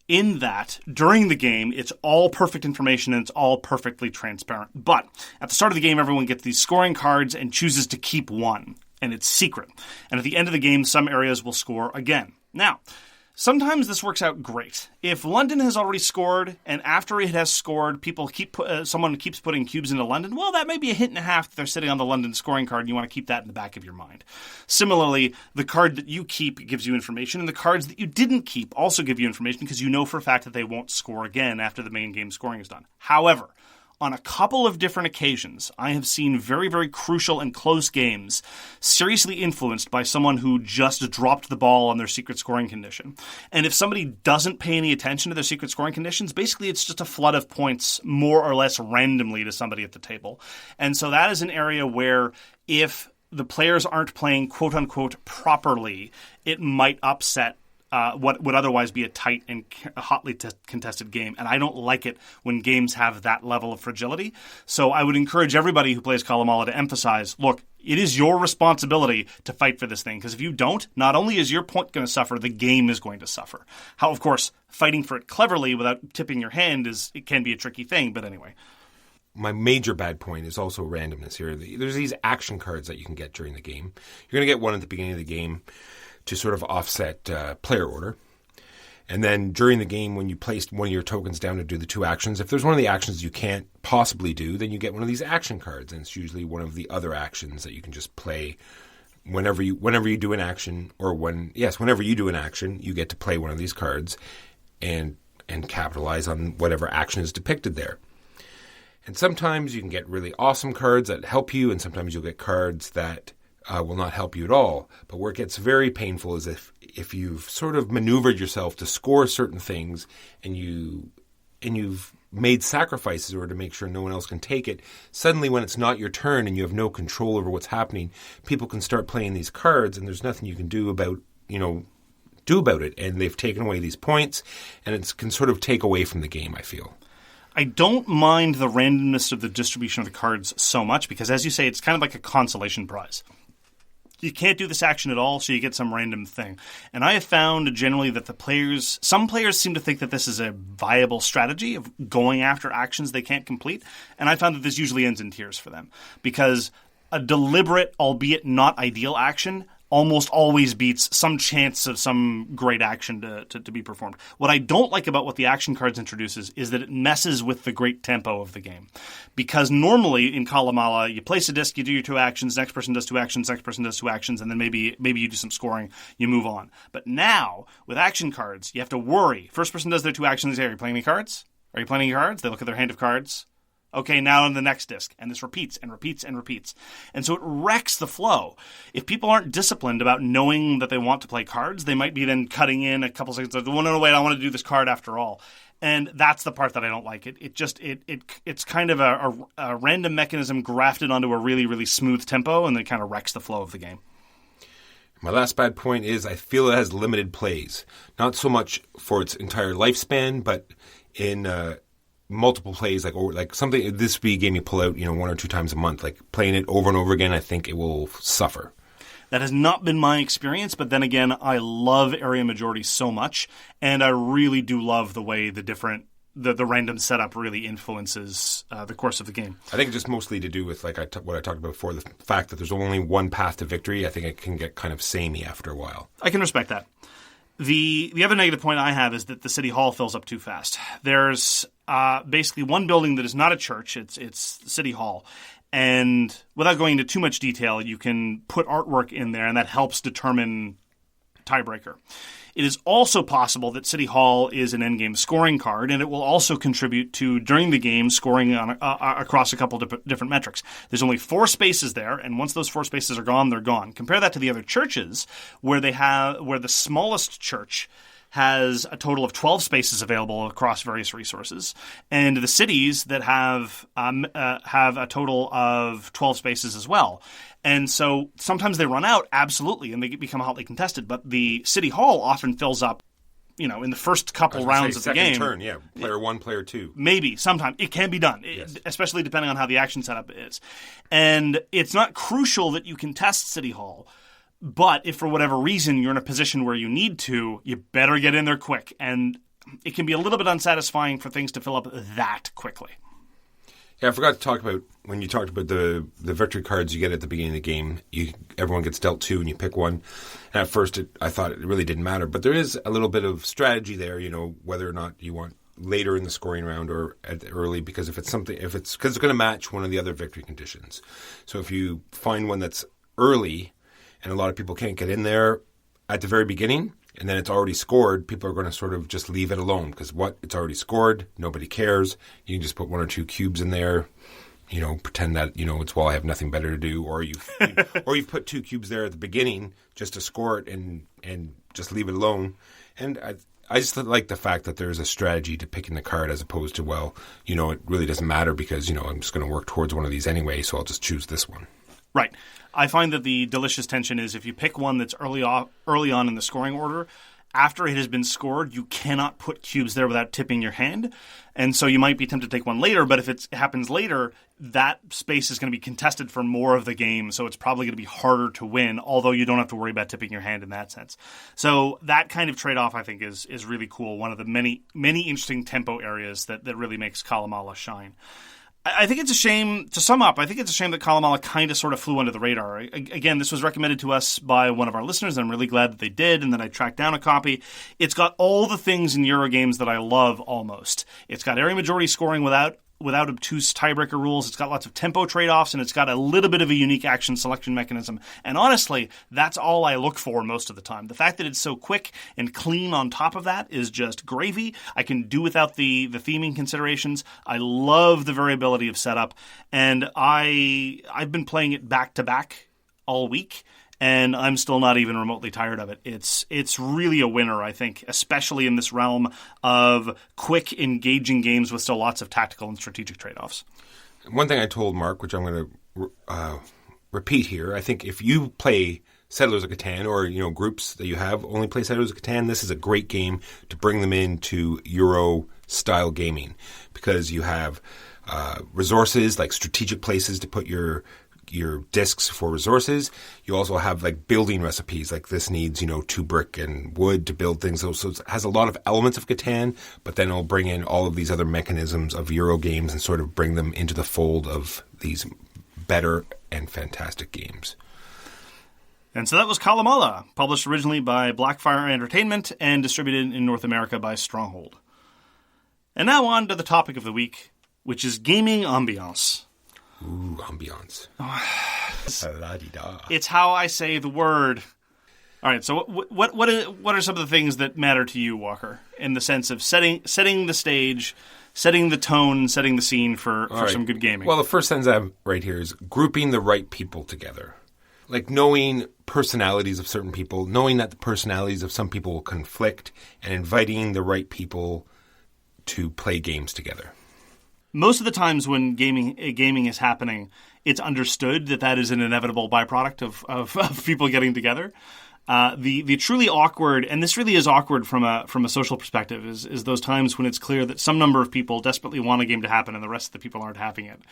In that, during the game, it's all perfect information and it's all perfectly transparent. But at the start of the game, everyone gets these scoring cards and chooses to keep one, and it's secret. And at the end of the game, some areas will score again. Now, sometimes this works out great. If London has already scored, and after it has scored, someone keeps putting cubes into London, well, that may be a hint and a half that they're sitting on the London scoring card, and you want to keep that in the back of your mind. Similarly, the card that you keep gives you information, and the cards that you didn't keep also give you information because you know for a fact that they won't score again after the main game scoring is done. However, on a couple of different occasions, I have seen very, very crucial and close games seriously influenced by someone who just dropped the ball on their secret scoring condition. And if somebody doesn't pay any attention to their secret scoring conditions, basically it's just a flood of points more or less randomly to somebody at the table. And so that is an area where if the players aren't playing quote-unquote properly, it might upset what would otherwise be a tight and hotly contested game. And I don't like it when games have that level of fragility. So I would encourage everybody who plays Calimala to emphasize, look, it is your responsibility to fight for this thing. Because if you don't, not only is your point going to suffer, the game is going to suffer. How, of course, fighting for it cleverly without tipping your hand it can be a tricky thing. But anyway. My major bad point is also randomness here. There's these action cards that you can get during the game. You're going to get one at the beginning of the game to sort of offset player order. And then during the game, when you place one of your tokens down to do the two actions, if there's one of the actions you can't possibly do, then you get one of these action cards. And it's usually one of the other actions that you can just play whenever you do an action, whenever you do an action, you get to play one of these cards and capitalize on whatever action is depicted there. And sometimes you can get really awesome cards that help you, and sometimes you'll get cards that will not help you at all. But where it gets very painful is if you've sort of maneuvered yourself to score certain things and you've made sacrifices in order to make sure no one else can take it. Suddenly when it's not your turn and you have no control over what's happening, people can start playing these cards and there's nothing you can do about it. And they've taken away these points and it can sort of take away from the game, I feel. I don't mind the randomness of the distribution of the cards so much because, as you say, it's kind of like a consolation prize. You can't do this action at all, so you get some random thing. And I have found generally that some players seem to think that this is a viable strategy of going after actions they can't complete. And I found that this usually ends in tears for them because a deliberate, albeit not ideal action almost always beats some chance of some great action to be performed. What I don't like about what the action cards introduces is that it messes with the great tempo of the game. Because normally in Calimala, you place a disc, you do your two actions, next person does two actions, next person does two actions, and then maybe you do some scoring, you move on. But now, with action cards, you have to worry. First person does their two actions, are you playing any cards? Are you playing any cards? They look at their hand of cards. Okay, now on the next disc. And this repeats and repeats and repeats. And so it wrecks the flow. If people aren't disciplined about knowing that they want to play cards, they might be then cutting in a couple seconds. Like, no, wait, I want to do this card after all. And that's the part that I don't like. It's kind of a random mechanism grafted onto a really, really smooth tempo, and it kind of wrecks the flow of the game. My last bad point is I feel it has limited plays. Not so much for its entire lifespan, but in multiple plays, like something this would be a game you pull out, one or two times a month. Like playing it over and over again, I think it will suffer. That has not been my experience, but then again, I love area majority so much, and I really do love the way the random setup really influences the course of the game. I think it's just mostly to do with what I talked about before, the fact that there's only one path to victory. I think it can get kind of samey after a while. I can respect that. The other negative point I have is that the city hall fills up too fast. There's basically one building that is not a church. It's City Hall. And without going into too much detail, you can put artwork in there, and that helps determine tiebreaker. It is also possible that City Hall is an endgame scoring card, and it will also contribute to, during the game, scoring on, across a couple different metrics. There's only 4 spaces there, and once those 4 spaces are gone, they're gone. Compare that to the other churches, where the smallest church has a total of 12 spaces available across various resources, and the cities that have a total of 12 spaces as well. And so sometimes they run out, absolutely, and they become hotly contested. But the City Hall often fills up, in the first couple rounds of the game. Second turn, yeah. Player 1, player 2. Maybe, sometime. It can be done, yes. Especially depending on how the action setup is. And it's not crucial that you contest City Hall. But if for whatever reason you're in a position where you need to, you better get in there quick. And it can be a little bit unsatisfying for things to fill up that quickly. Yeah, I forgot to talk about, when you talked about the victory cards you get at the beginning of the game, everyone gets dealt 2 and you pick one. And at first I thought it really didn't matter. But there is a little bit of strategy there, whether or not you want later in the scoring round or at the early, because because it's going to match one of the other victory conditions. So if you find one that's early, and a lot of people can't get in there at the very beginning, and then it's already scored, people are going to sort of just leave it alone because it's already scored, nobody cares. You can just put 1 or 2 cubes in there, pretend that, it's, well, I have nothing better to do, or you've put 2 cubes there at the beginning just to score it and just leave it alone. And I just like the fact that there's a strategy to picking the card as opposed to, well, it really doesn't matter because, I'm just going to work towards one of these anyway, so I'll just choose this one. Right. I find that the delicious tension is if you pick one that's early on in the scoring order, after it has been scored, you cannot put cubes there without tipping your hand. And so you might be tempted to take one later, but if it happens later, that space is going to be contested for more of the game, so it's probably going to be harder to win, although you don't have to worry about tipping your hand in that sense. So that kind of trade-off, I think, is really cool. One of the many, many interesting tempo areas that really makes Calimala shine. I think it's a shame, to sum up, I think it's a shame that Calimala kind of sort of flew under the radar. Again, this was recommended to us by one of our listeners, and I'm really glad that they did, and that I tracked down a copy. It's got all the things in Euro games that I love almost. It's got area majority scoring without obtuse tiebreaker rules. It's got lots of tempo trade-offs, and it's got a little bit of a unique action selection mechanism. And honestly, that's all I look for most of the time. The fact that it's so quick and clean on top of that is just gravy. I can do without the theming considerations. I love the variability of setup, and I've been playing it back-to-back all week, and I'm still not even remotely tired of it. It's really a winner, I think, especially in this realm of quick, engaging games with still lots of tactical and strategic trade-offs. One thing I told Mark, which I'm going to repeat here, I think if you play Settlers of Catan, or groups that you have only play Settlers of Catan, this is a great game to bring them into Euro-style gaming, because you have resources, like strategic places to put your discs for resources. You also have like building recipes, like this needs 2 brick and wood to build things. So it has a lot of elements of Catan, but then it'll bring in all of these other mechanisms of Euro games and sort of bring them into the fold of these better and fantastic games. And so that was Calimala, published originally by Blackfire Entertainment and distributed in North America by Stronghold. And now on to the topic of the week, which is gaming ambiance. Ooh, ambiance. La-di-da. It's how I say the word. All right, so what are some of the things that matter to you, Walker, in the sense of setting the stage, setting the tone, setting the scene for some good gaming? Well, the first sentence I have right here is grouping the right people together. Like knowing personalities of certain people, knowing that the personalities of some people will conflict, and inviting the right people to play games together. Most of the times when gaming is happening, it's understood that is an inevitable byproduct of people getting together. The truly awkward, and this really is awkward from a social perspective, is those times when it's clear that some number of people desperately want a game to happen and the rest of the people aren't having it.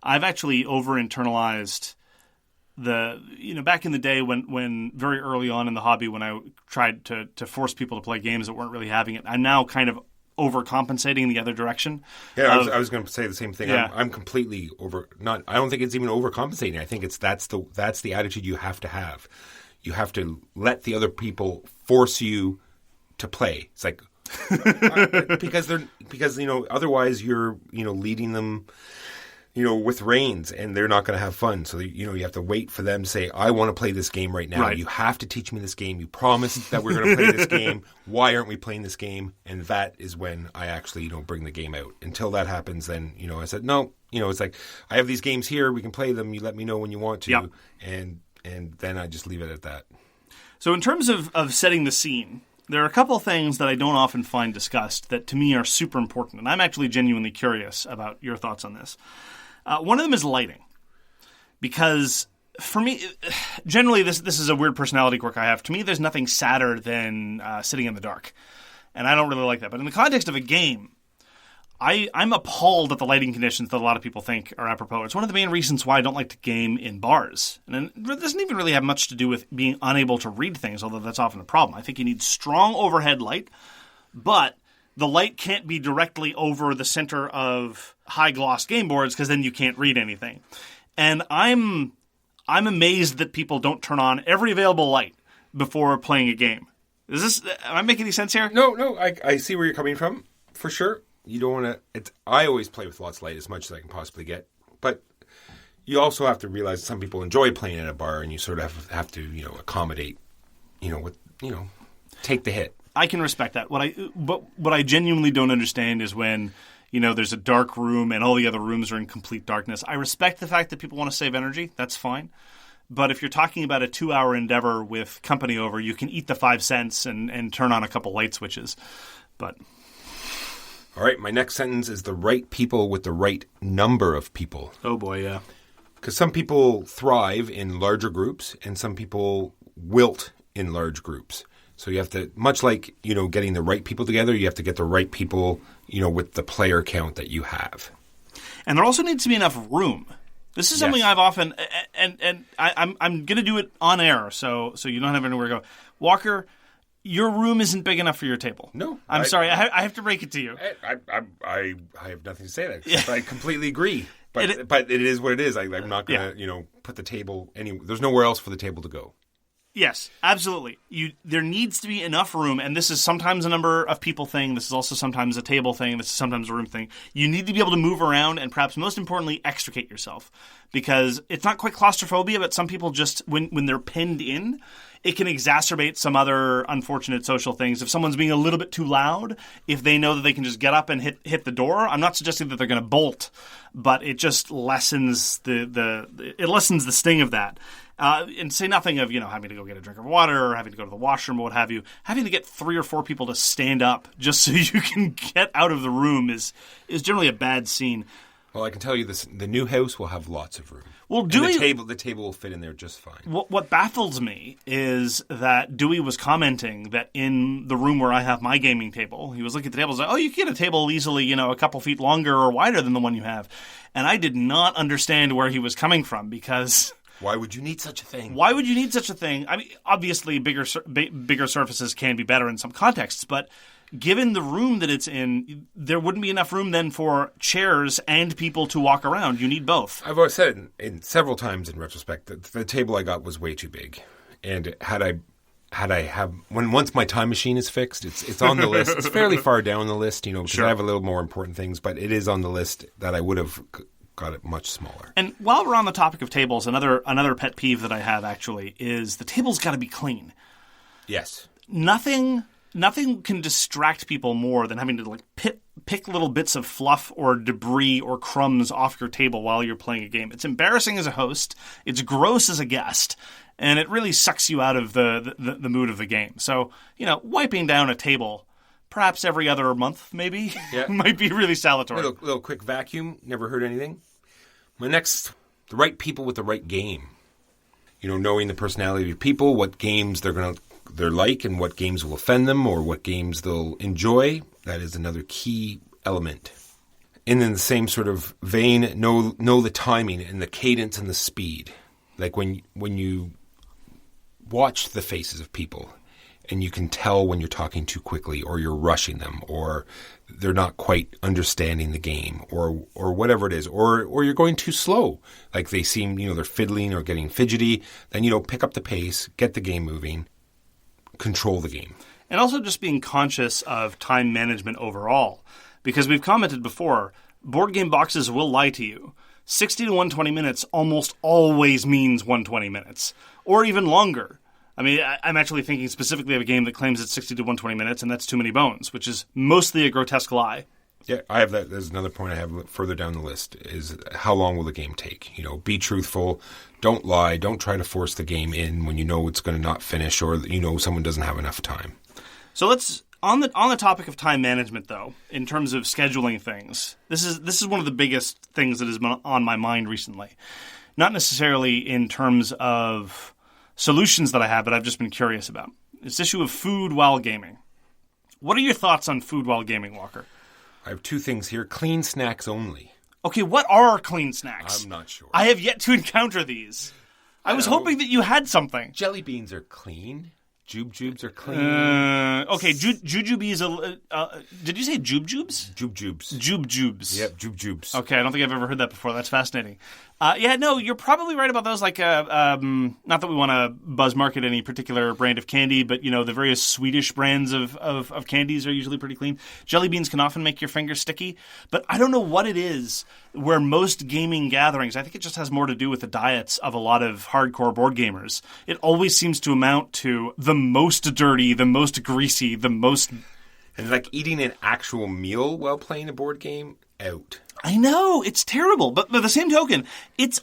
I've actually over-internalized back in the day when very early on in the hobby, when I tried to force people to play games that weren't really having it, I'm now kind of overcompensating in the other direction. Yeah, I was going to say the same thing. Yeah. I'm completely I don't think it's even overcompensating. I think that's the attitude you have to have. You have to let the other people force you to play. It's like because otherwise you're leading them with reins, and they're not going to have fun. So you have to wait for them to say, I want to play this game right now. Right. You have to teach me this game. You promised that we're going to play this game. Why aren't we playing this game? And that is when I actually bring the game out. Until that happens, then I said no. It's like, I have these games here. We can play them. You let me know when you want to. Yep. And then I just leave it at that. So in terms of setting the scene, there are a couple things that I don't often find discussed that to me are super important. And I'm actually genuinely curious about your thoughts on this. One of them is lighting. Because for me, generally this is a weird personality quirk I have. To me, there's nothing sadder than sitting in the dark. And I don't really like that. But in the context of a game, I'm appalled at the lighting conditions that a lot of people think are apropos. It's one of the main reasons why I don't like to game in bars. And it doesn't even really have much to do with being unable to read things, although that's often a problem. I think you need strong overhead light, but the light can't be directly over the center of high-gloss game boards, because then you can't read anything. And I'm amazed that people don't turn on every available light before playing a game. Am I making any sense here? No, I see where you're coming from, for sure. You don't want to... I always play with lots of light as much as I can possibly get. But you also have to realize some people enjoy playing at a bar, and you sort of have to, accommodate, take the hit. I can respect that. What I genuinely don't understand is when, there's a dark room and all the other rooms are in complete darkness. I respect the fact that people want to save energy. That's fine. But if you're talking about a 2-hour endeavor with company over, you can eat the 5 cents and turn on a couple light switches. But... All right, my next sentence is the right people with the right number of people. Oh, boy, yeah. Because some people thrive in larger groups, and some people wilt in large groups. So you have to, much like, getting the right people together, you have to get the right people, with the player count that you have. And there also needs to be enough room. This is something I've often, and I'm going to do it on air, so you don't have anywhere to go. Walker, your room isn't big enough for your table. No. I'm sorry. I have to break it to you. I have nothing to say to that. I completely agree. But it is what it is. I'm not going to, put the table there's nowhere else for the table to go. Yes, absolutely. There needs to be enough room, and this is sometimes a number of people thing. This is also sometimes a table thing. This is sometimes a room thing. You need to be able to move around and perhaps most importantly, extricate yourself. Because it's not quite claustrophobia, but some people just, when they're pinned in, it can exacerbate some other unfortunate social things. If someone's being a little bit too loud, if they know that they can just get up and hit the door, I'm not suggesting that they're going to bolt, but it just lessens the sting of that. And say nothing of, having to go get a drink of water or having to go to the washroom or what have you. Having to get 3 or 4 people to stand up just so you can get out of the room is generally a bad scene. Well, I can tell you this: the new house will have lots of room. Well, the table will fit in there just fine. What baffles me is that Dewey was commenting that in the room where I have my gaming table, he was looking at the table and was like, oh, you can get a table easily, a couple feet longer or wider than the one you have. And I did not understand where he was coming from, because... Why would you need such a thing? Why would you need such a thing? I mean, obviously, bigger surfaces can be better in some contexts, but given the room that it's in, there wouldn't be enough room then for chairs and people to walk around. You need both. I've always said in several times in retrospect that the table I got was way too big, and once my time machine is fixed, it's on the list. It's fairly far down the list, because Sure. I have a little more important things, but it is on the list that I would have got it much smaller. And while we're on the topic of tables, another pet peeve that I have actually is the table's got to be clean. Yes. Nothing can distract people more than having to pick little bits of fluff or debris or crumbs off your table while you're playing a game. It's embarrassing as a host. It's gross as a guest. And it really sucks you out of the mood of the game. So, wiping down a table perhaps every other month, maybe, might be really salutary. Little quick vacuum. Never heard anything. My next, the right people with the right game. Knowing the personality of people, what games they're like, and what games will offend them, or what games they'll enjoy. That is another key element. And in the same sort of vein, know the timing and the cadence and the speed. Like when you watch the faces of people, and you can tell when you're talking too quickly, or you're rushing them, or they're not quite understanding the game, or whatever it is, or you're going too slow. Like they seem, they're fiddling or getting fidgety. Then, pick up the pace, get the game moving, control the game. And also just being conscious of time management overall. Because we've commented before, board game boxes will lie to you. 60 to 120 minutes almost always means 120 minutes. Or even longer. I mean, I'm actually thinking specifically of a game that claims it's 60 to 120 minutes, and that's Too Many Bones, which is mostly a grotesque lie. Yeah, I have that. There's another point I have further down the list is how long will the game take? Be truthful. Don't lie. Don't try to force the game in when you know it's going to not finish or someone doesn't have enough time. So let's on the topic of time management, though, in terms of scheduling things. This is one of the biggest things that has been on my mind recently. Not necessarily in terms of solutions that I have, but I've just been curious about. This issue of food while gaming. What are your thoughts on food while gaming, Walker? I have two things here. Clean snacks only. Okay, what are clean snacks? I'm not sure. I have yet to encounter these. I was hoping that you had something. Jelly beans are clean. Jubes are clean. Okay, jujubes. Did you say jubes? Jubes. Jubes. Yep, jubes. Okay, I don't think I've ever heard that before. That's fascinating. No, you're probably right about those. Like, not that we want to buzz market any particular brand of candy, but the various Swedish brands of candies are usually pretty clean. Jelly beans can often make your fingers sticky, but I don't know what it is where most gaming gatherings, I think it just has more to do with the diets of a lot of hardcore board gamers. It always seems to amount to the most dirty, the most greasy, the most... And like eating an actual meal while playing a board game, out. I know, it's terrible. But by the same token, it's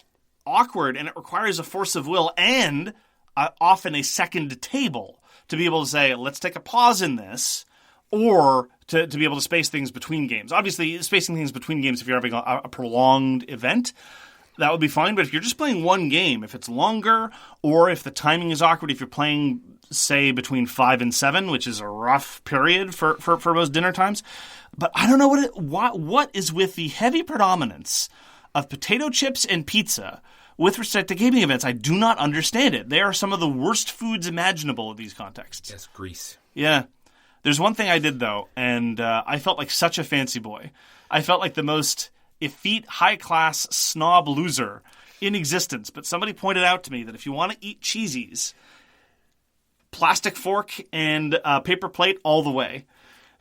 awkward and it requires a force of will and often a second table to be able to say, let's take a pause in this, or to be able to space things between games. Obviously, spacing things between games, if you're having a prolonged event, that would be fine. But if you're just playing one game, if it's longer, or if the timing is awkward, if you're playing, say, between 5 and 7, which is a rough period for most dinner times. But I don't know what is with the heavy predominance of potato chips and pizza with respect to gaming events. I do not understand it. They are some of the worst foods imaginable in these contexts. Yes, grease. Yeah. There's one thing I did, though, and I felt like such a fancy boy. I felt like the most effete, high-class snob loser in existence. But somebody pointed out to me that if you want to eat cheesies, plastic fork and paper plate all the way.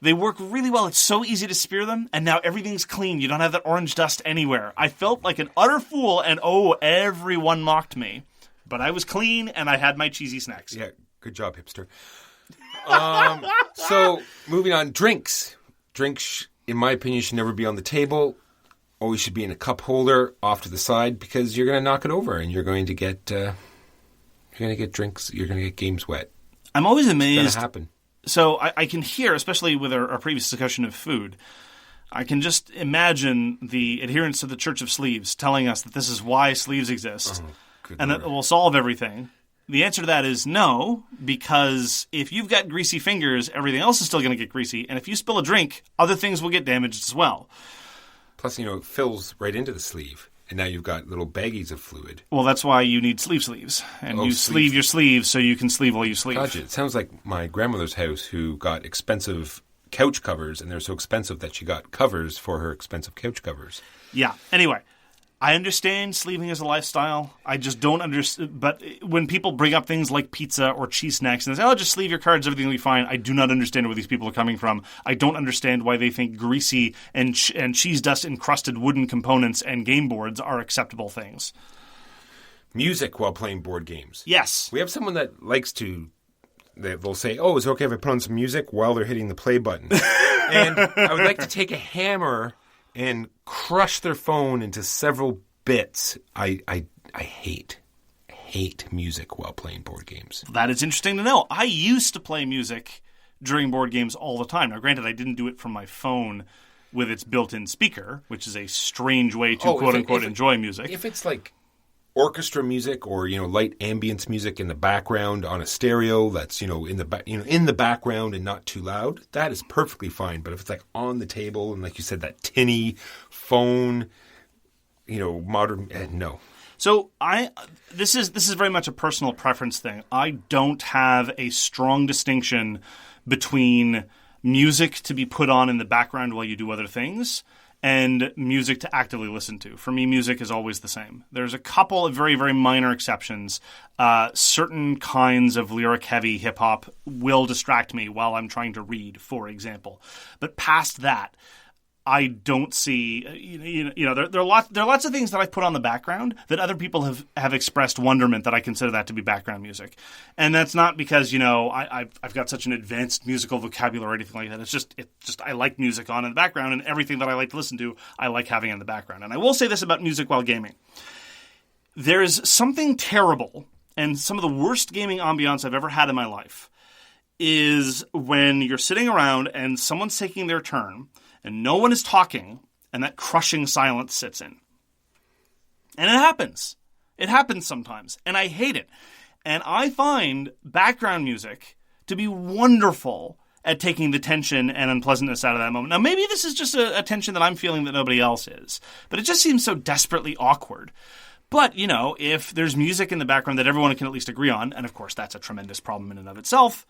They work really well. It's so easy to spear them, and now everything's clean. You don't have that orange dust anywhere. I felt like an utter fool, and everyone mocked me. But I was clean, and I had my cheesy snacks. Yeah, good job, hipster. So, moving on. Drinks. Drinks, in my opinion, should never be on the table. Always should be in a cup holder off to the side, because you're going to knock it over, and you're going to get drinks. You're going to get games wet. I'm always amazed. It's going to happen. So I can hear, especially with our previous discussion of food, I can just imagine the adherents to the Church of Sleeves telling us that this is why sleeves exist and that it will solve everything. The answer to that is no, because if you've got greasy fingers, everything else is still going to get greasy. And if you spill a drink, other things will get damaged as well. Plus, it fills right into the sleeve. And now you've got little baggies of fluid. Well, that's why you need sleeves. And you sleeve your sleeves so you can sleeve while you sleeve. Gotcha. It sounds like my grandmother's house who got expensive couch covers, and they're so expensive that she got covers for her expensive couch covers. Yeah. Anyway, I understand sleeving is a lifestyle. I just don't understand. But when people bring up things like pizza or cheese snacks and they say, just sleeve your cards, everything will be fine. I do not understand where these people are coming from. I don't understand why they think greasy and cheese dust encrusted wooden components and game boards are acceptable things. Music while playing board games. Yes. We have someone that likes to, they'll say, is it okay if I put on some music while they're hitting the play button? And I would like to take a hammer and crush their phone into several bits. I hate music while playing board games. That is interesting to know. I used to play music during board games all the time. Now, granted, I didn't do it from my phone with its built-in speaker, which is a strange way to quote-unquote enjoy music. If it's like orchestra music or light ambience music in the background on a stereo that's in the background and not too loud, that is perfectly fine. But if it's like on the table and like you said, that tinny phone, modern, no. So this is very much a personal preference thing. I don't have a strong distinction between music to be put on in the background while you do other things and music to actively listen to. For me, music is always the same. There's a couple of very, very minor exceptions. Certain kinds of lyric-heavy hip-hop will distract me while I'm trying to read, for example. But past that, I don't see, there are lots of things that I put on the background that other people have expressed wonderment that I consider that to be background music. And that's not because, I've got such an advanced musical vocabulary or anything like that. It's just I like music on in the background, and everything that I like to listen to, I like having in the background. And I will say this about music while gaming. There's something terrible, and some of the worst gaming ambiance I've ever had in my life is when you're sitting around and someone's taking their turn, and no one is talking, and that crushing silence sits in. And it happens. It happens sometimes, and I hate it. And I find background music to be wonderful at taking the tension and unpleasantness out of that moment. Now, maybe this is just a tension that I'm feeling that nobody else is, but it just seems so desperately awkward. But, if there's music in the background that everyone can at least agree on, and of course that's a tremendous problem in and of itself,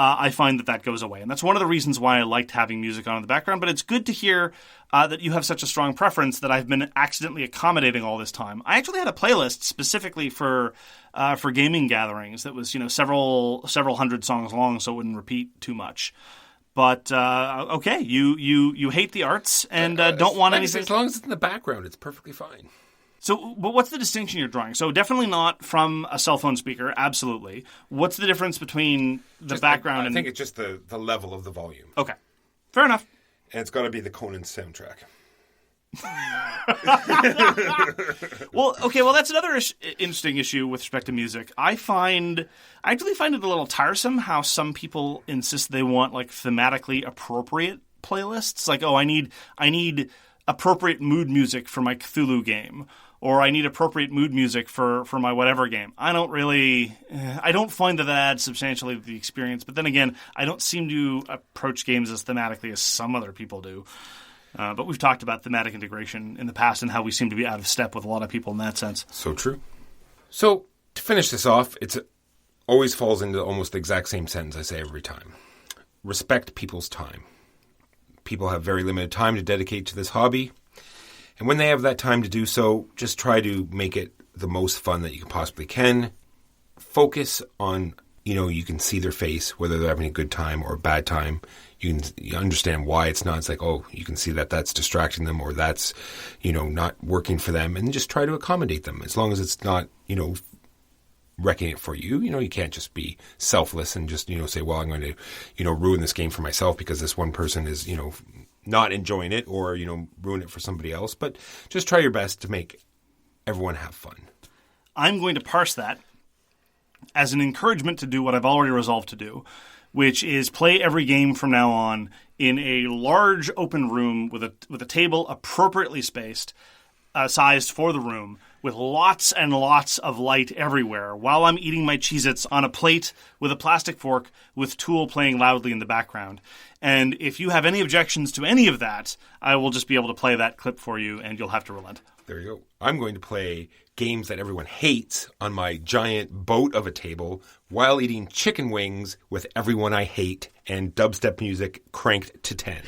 I find that goes away. And that's one of the reasons why I liked having music on in the background. But it's good to hear that you have such a strong preference that I've been accidentally accommodating all this time. I actually had a playlist specifically for gaming gatherings that was, several hundred songs long, so it wouldn't repeat too much. But, okay, you hate the arts and don't want anything. As long as it's in the background, it's perfectly fine. So, but what's the distinction you're drawing? So definitely not from a cell phone speaker, absolutely. What's the difference between the background and... I think it's just the level of the volume. Okay. Fair enough. And it's got to be the Conan soundtrack. Well, that's another interesting issue with respect to music. I actually find it a little tiresome how some people insist they want, thematically appropriate playlists. I need appropriate mood music for my Cthulhu game, or I need appropriate mood music for my whatever game. I don't find that adds substantially to the experience, but then again, I don't seem to approach games as thematically as some other people do. But we've talked about thematic integration in the past and how we seem to be out of step with a lot of people in that sense. So true. So, to finish this off, it always falls into almost the exact same sentence I say every time. Respect people's time. People have very limited time to dedicate to this hobby. And when they have that time to do so, just try to make it the most fun that you possibly can. Focus on, you can see their face, whether they're having a good time or a bad time. You understand why it's not. It's you can see that that's distracting them or that's, not working for them. And just try to accommodate them as long as it's not, wrecking it for you. You can't just be selfless and just, say, well, I'm going to, ruin this game for myself because this one person is, not enjoying it or, ruin it for somebody else. But just try your best to make everyone have fun. I'm going to parse that as an encouragement to do what I've already resolved to do, which is play every game from now on in a large open room with a table appropriately spaced, sized for the room, with lots and lots of light everywhere while I'm eating my Cheez-Its on a plate with a plastic fork with Tool playing loudly in the background. And if you have any objections to any of that, I will just be able to play that clip for you and you'll have to relent. There you go. I'm going to play games that everyone hates on my giant boat of a table while eating chicken wings with everyone I hate and dubstep music cranked to 10.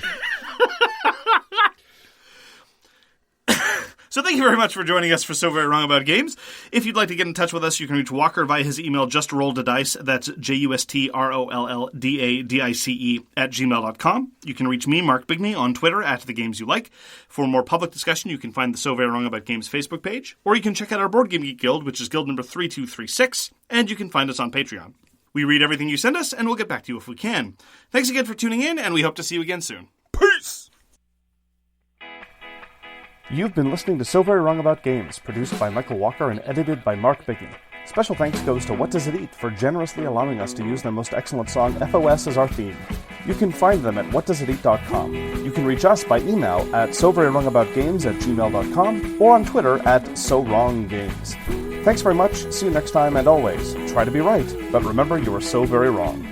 So thank you very much for joining us for So Very Wrong About Games. If you'd like to get in touch with us, you can reach Walker via his email, justrolledadice, that's JUSTROLLDADICE @gmail.com. You can reach me, Mark Bigney, on Twitter @TheGamesYouLike. For more public discussion, you can find the So Very Wrong About Games Facebook page, or you can check out our Board Game Geek Guild, which is guild number 3236, and you can find us on Patreon. We read everything you send us, and we'll get back to you if we can. Thanks again for tuning in, and we hope to see you again soon. Peace! You've been listening to So Very Wrong About Games, produced by Michael Walker and edited by Mark Bigney. Special thanks goes to What Does It Eat for generously allowing us to use their most excellent song, FOS, as our theme. You can find them at whatdoesiteat.com. You can reach us by email at soverywrongaboutgames@gmail.com or on Twitter @SoWrongGames. Thanks very much, see you next time, and always, try to be right, but remember you are so very wrong.